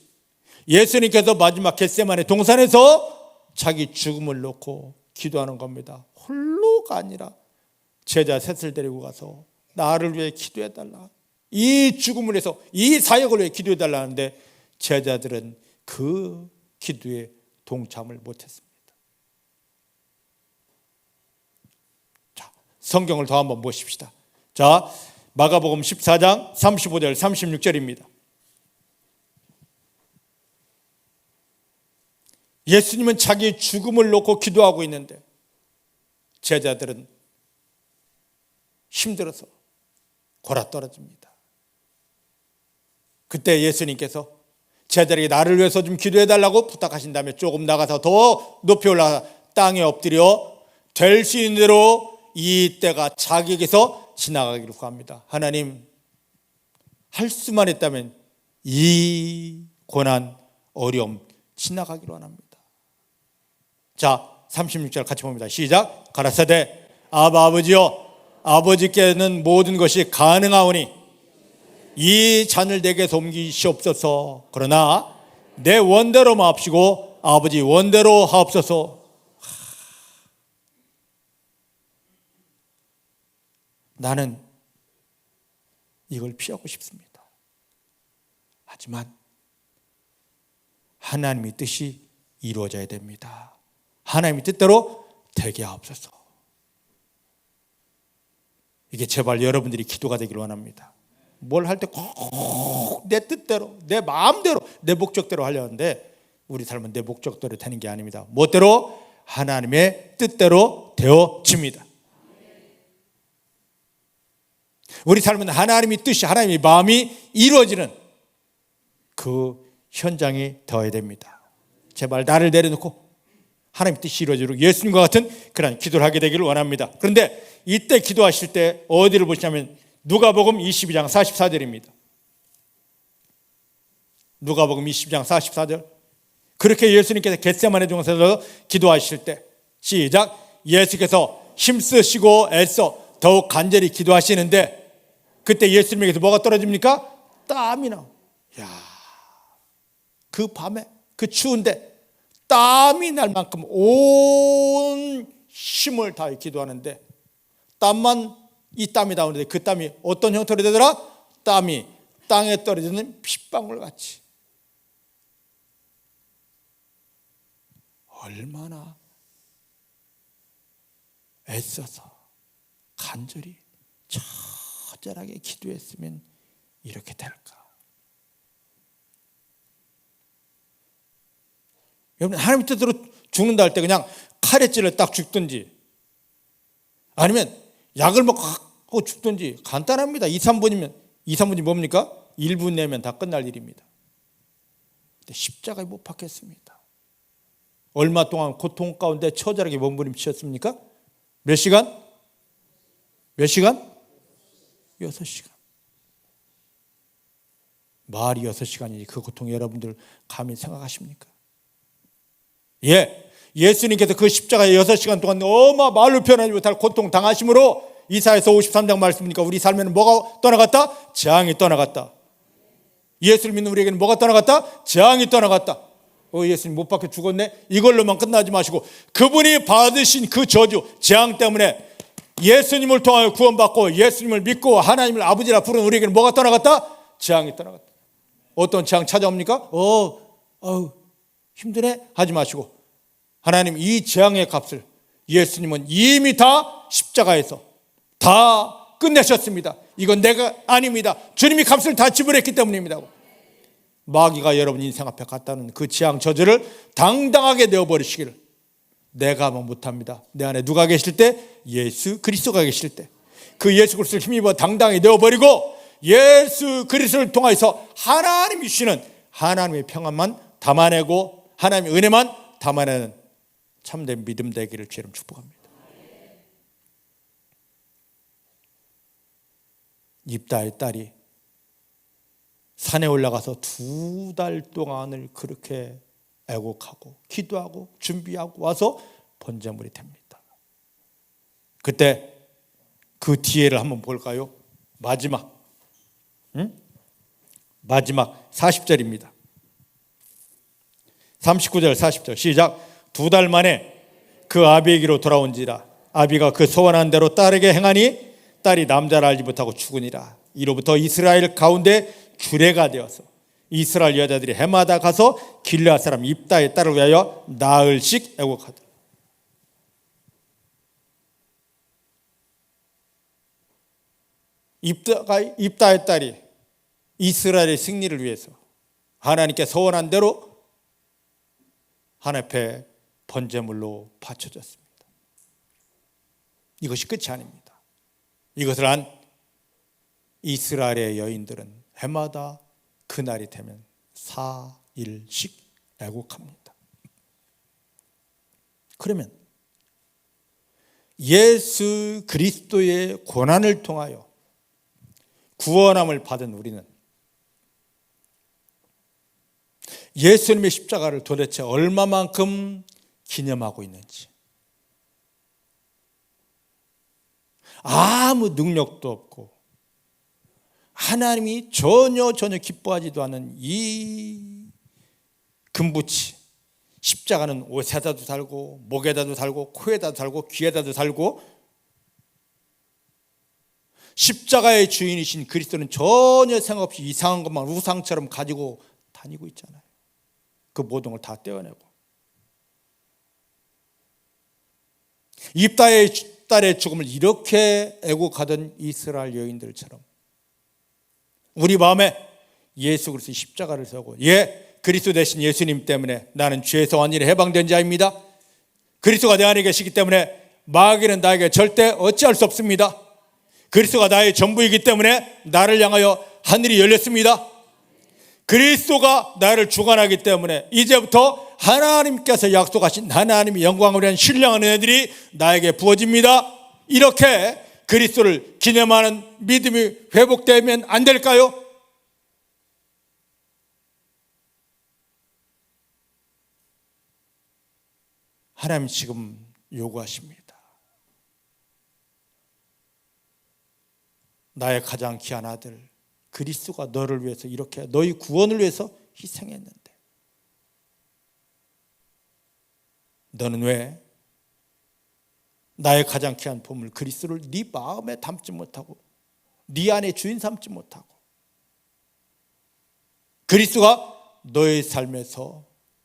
예수님께서 마지막 겟세마네 동산에서 자기 죽음을 놓고 기도하는 겁니다. 홀로가 아니라 제자 셋을 데리고 가서 나를 위해 기도해달라. 이 죽음을 해서 이 사역을 위해 기도해달라는데 제자들은 그 기도에 동참을 못했습니다. 자, 성경을 더 한번 보십시다. 자, 마가복음 14장 35절 36절입니다. 예수님은 자기 죽음을 놓고 기도하고 있는데 제자들은 힘들어서 골아떨어집니다. 그때 예수님께서 제자들에게 나를 위해서 좀 기도해달라고 부탁하신 다음에 조금 나가서 더 높이 올라가 땅에 엎드려 될 수 있는 대로 이 때가 자기에게서 지나가기를 구합니다. 하나님, 할 수만 있다면 이 고난, 어려움 지나가기를 원합니다. 자, 36절 같이 봅니다. 시작. 가라사대 아버지여, 아버지께는 모든 것이 가능하오니 이 잔을 내게서 옮기시옵소서. 그러나 내 원대로 마옵시고 아버지 원대로 하옵소서. 나는 이걸 피하고 싶습니다. 하지만 하나님의 뜻이 이루어져야 됩니다. 하나님의 뜻대로 되게 하옵소서. 이게 제발 여러분들이 기도가 되기를 원합니다. 뭘 할 때 꼭 내 뜻대로, 내 마음대로, 내 목적대로 하려 하는데 우리 삶은 내 목적대로 되는 게 아닙니다. 뭐대로? 하나님의 뜻대로 되어집니다. 우리 삶은 하나님의 뜻이, 하나님의 마음이 이루어지는 그 현장이 되어야 됩니다. 제발 나를 내려놓고 하나님의 뜻이 이루어지도록 예수님과 같은 그런 기도를 하게 되기를 원합니다. 그런데 이때 기도하실 때 어디를 보시냐면 누가복음 22장 44절입니다. 누가복음 22장 44절. 그렇게 예수님께서 겟세마네 동산에서 기도하실 때 시작. 예수께서 힘쓰시고 애써 더욱 간절히 기도하시는데 그때 예수님에게서 뭐가 떨어집니까? 땀이 나요. 그 밤에 그 추운데 땀이 날 만큼 온 힘을 다해 기도하는데 이 땀이 나오는데 그 땀이 어떤 형태로 되더라? 땀이 땅에 떨어지는 핏방울 같이. 얼마나 애써서 간절히 처절하게 기도했으면 이렇게 될까? 여러분, 하나님 뜻대로 죽는다 할 때 그냥 칼에 찔러 딱 죽든지 아니면 약을 먹고 죽든지 간단합니다. 2, 3분이 뭡니까? 1분 내면 다 끝날 일입니다. 근데 십자가에 못 박혔습니다. 얼마 동안 고통 가운데 처절하게 몸부림치셨습니까? 몇 시간? 몇 시간? 6시간. 말이 6시간이지 그 고통 여러분들 감히 생각하십니까? 예수님께서 그 십자가에 6시간 동안 말로 표현하지 못할 고통 당하심으로 이사야서 53장 말씀이니까 우리 삶에는 뭐가 떠나갔다? 재앙이 떠나갔다. 예수를 믿는 우리에게는 뭐가 떠나갔다? 재앙이 떠나갔다. 예수님 못 박혀 죽었네? 이걸로만 끝나지 마시고 그분이 받으신 그 저주, 재앙 때문에 예수님을 통하여 구원받고 예수님을 믿고 하나님을 아버지라 부르는 우리에게는 뭐가 떠나갔다? 재앙이 떠나갔다. 어떤 재앙 찾아옵니까? 힘드네? 하지 마시고 하나님 이 재앙의 값을 예수님은 이미 다 십자가에서 다 끝내셨습니다. 이건 내가 아닙니다. 주님이 값을 다 지불했기 때문입니다. 마귀가 여러분 인생 앞에 갖다는 그 재앙 저주를 당당하게 내어버리시기를 내가 하면 못합니다. 내 안에 누가 계실 때? 예수 그리스도가 계실 때 그 예수 그리스도를 힘입어 당당히 내어버리고 예수 그리스도를 통해서 하나님이 주시는 하나님의 평안만 담아내고 하나님의 은혜만 담아내는 참된 믿음 되기를 주님 축복합니다. 입다의 딸이 산에 올라가서 2달 동안을 그렇게 애곡하고 기도하고 준비하고 와서 번제물이 됩니다. 그때 그 뒤에를 한번 볼까요? 마지막 40절입니다. 39절 40절 시작. 2달 만에 그 아비에게로 돌아온지라 아비가 그 소원한 대로 딸에게 행하니 딸이 남자를 알지 못하고 죽으니라. 이로부터 이스라엘 가운데 규례가 되어서 이스라엘 여자들이 해마다 가서 길르앗 사람 입다의 딸을 위하여 나흘씩 애곡하더라. 입다의 딸이 이스라엘의 승리를 위해서 하나님께 소원한 대로 하나님 앞에 번제물로 바쳐졌습니다. 이것이 끝이 아닙니다. 이것을 한 이스라엘의 여인들은 해마다 그날이 되면 4일씩 애곡합니다. 그러면 예수 그리스도의 고난을 통하여 구원함을 받은 우리는 예수님의 십자가를 도대체 얼마만큼 기념하고 있는지, 아무 능력도 없고 하나님이 전혀 기뻐하지도 않은 이 금붙이, 십자가는 옷에다도 달고 목에다도 달고 코에다도 달고 귀에다도 달고, 십자가의 주인이신 그리스도는 전혀 생각 없이 이상한 것만 우상처럼 가지고 다니고 있잖아요. 그 모든 걸 다 떼어내고. 입다의 딸의 죽음을 이렇게 애곡하던 이스라엘 여인들처럼 우리 마음에 예수 그리스도의 십자가를 세우고, 그리스도 대신 예수님 때문에 나는 죄에서 완전히 해방된 자입니다. 그리스도가 내 안에 계시기 때문에 마귀는 나에게 절대 어찌할 수 없습니다. 그리스도가 나의 전부이기 때문에 나를 향하여 하늘이 열렸습니다. 그리스도가 나를 주관하기 때문에 이제부터 하나님께서 약속하신 하나님의 영광을 위한 신령한 은혜들이 나에게 부어집니다. 이렇게 그리스도를 기념하는 믿음이 회복되면 안 될까요? 하나님 지금 요구하십니다. 나의 가장 귀한 아들 그리스도가 너를 위해서 이렇게 너희 구원을 위해서 희생했는데 너는 왜 나의 가장 귀한 보물 그리스도를 네 마음에 담지 못하고 네 안에 주인 삼지 못하고 그리스도가 너의 삶에서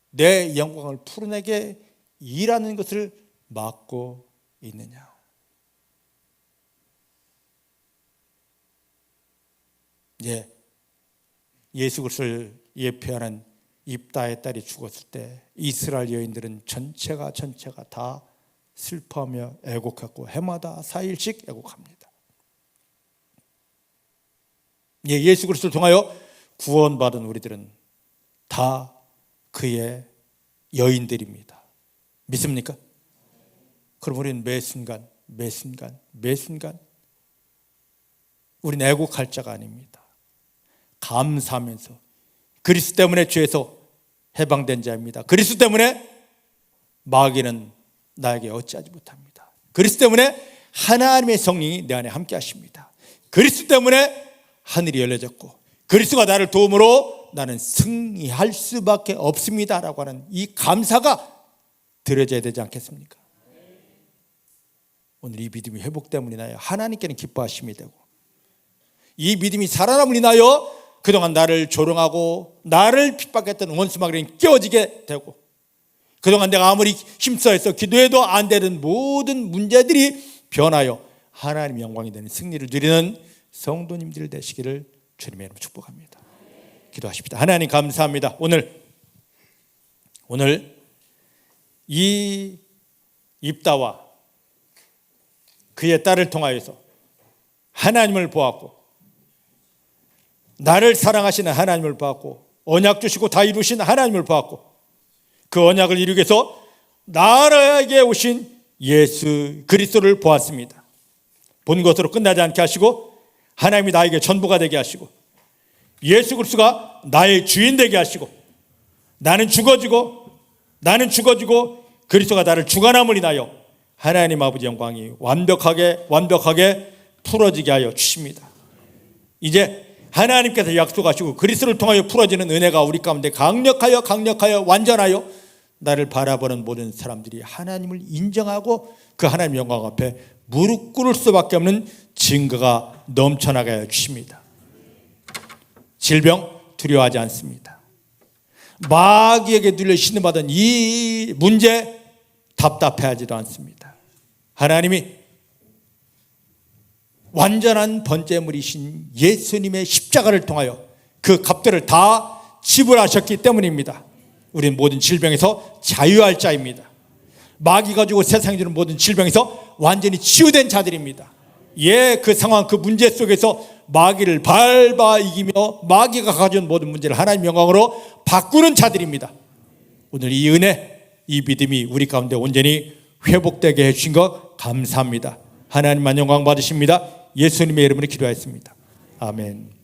내 영광을 풀어내게 일하는 것을 막고 있느냐? 이제 예수 그리스도를 예표하는 입다의 딸이 죽었을 때 이스라엘 여인들은 전체가 다 슬퍼하며 애곡했고 해마다 4일씩 애곡합니다. 예수 그리스도를 통하여 구원받은 우리들은 다 그의 여인들입니다. 믿습니까? 그럼 우리는 매 순간 우리는 애곡할 자가 아닙니다. 감사하면서 그리스도 때문에 죄에서 해방된 자입니다. 그리스도 때문에 마귀는 나에게 어찌하지 못합니다. 그리스도 때문에 하나님의 성령이 내 안에 함께 하십니다. 그리스도 때문에 하늘이 열려졌고 그리스도가 나를 도움으로 나는 승리할 수밖에 없습니다라고 하는 이 감사가 드려져야 되지 않겠습니까? 오늘 이 믿음이 회복됨을 인하여 하나님께는 기뻐하심이 되고 이 믿음이 살아남을 인하여 그동안 나를 조롱하고 나를 핍박했던 원수마귀는 깨어지게 되고 그동안 내가 아무리 힘써서 기도해도 안 되는 모든 문제들이 변하여 하나님 영광이 되는 승리를 누리는 성도님들 되시기를 주님의 이름으로 축복합니다. 기도하십시다. 하나님 감사합니다. 오늘 이 입다와 그의 딸을 통하여서 하나님을 보았고 나를 사랑하시는 하나님을 보았고 언약 주시고 다 이루신 하나님을 보았고 그 언약을 이루기 위해서 나에게 오신 예수 그리스도를 보았습니다. 본 것으로 끝나지 않게 하시고 하나님이 나에게 전부가 되게 하시고 예수 그리스도가 나의 주인 되게 하시고 나는 죽어지고 그리스도가 나를 주관함을 인하여 하나님 아버지 영광이 완벽하게 풀어지게 하여 주십니다. 이제 하나님께서 약속하시고 그리스도를 통하여 풀어지는 은혜가 우리 가운데 강력하여 완전하여 나를 바라보는 모든 사람들이 하나님을 인정하고 그 하나님 영광 앞에 무릎 꿇을 수밖에 없는 증거가 넘쳐나게 하여 주십니다. 질병 두려워하지 않습니다. 마귀에게 눌려 신음하던 이 문제 답답해하지도 않습니다. 하나님이 완전한 번제물이신 예수님의 십자가를 통하여 그 값들을 다 지불하셨기 때문입니다. 우리는 모든 질병에서 자유할 자입니다. 마귀가 주고 세상이 주는 모든 질병에서 완전히 치유된 자들입니다. 그 상황 그 문제 속에서 마귀를 밟아 이기며 마귀가 가져온 모든 문제를 하나님의 영광으로 바꾸는 자들입니다. 오늘 이 은혜 이 믿음이 우리 가운데 온전히 회복되게 해주신 것 감사합니다. 하나님만 영광 받으십니다. 예수님의 이름으로 기도하였습니다. 아멘.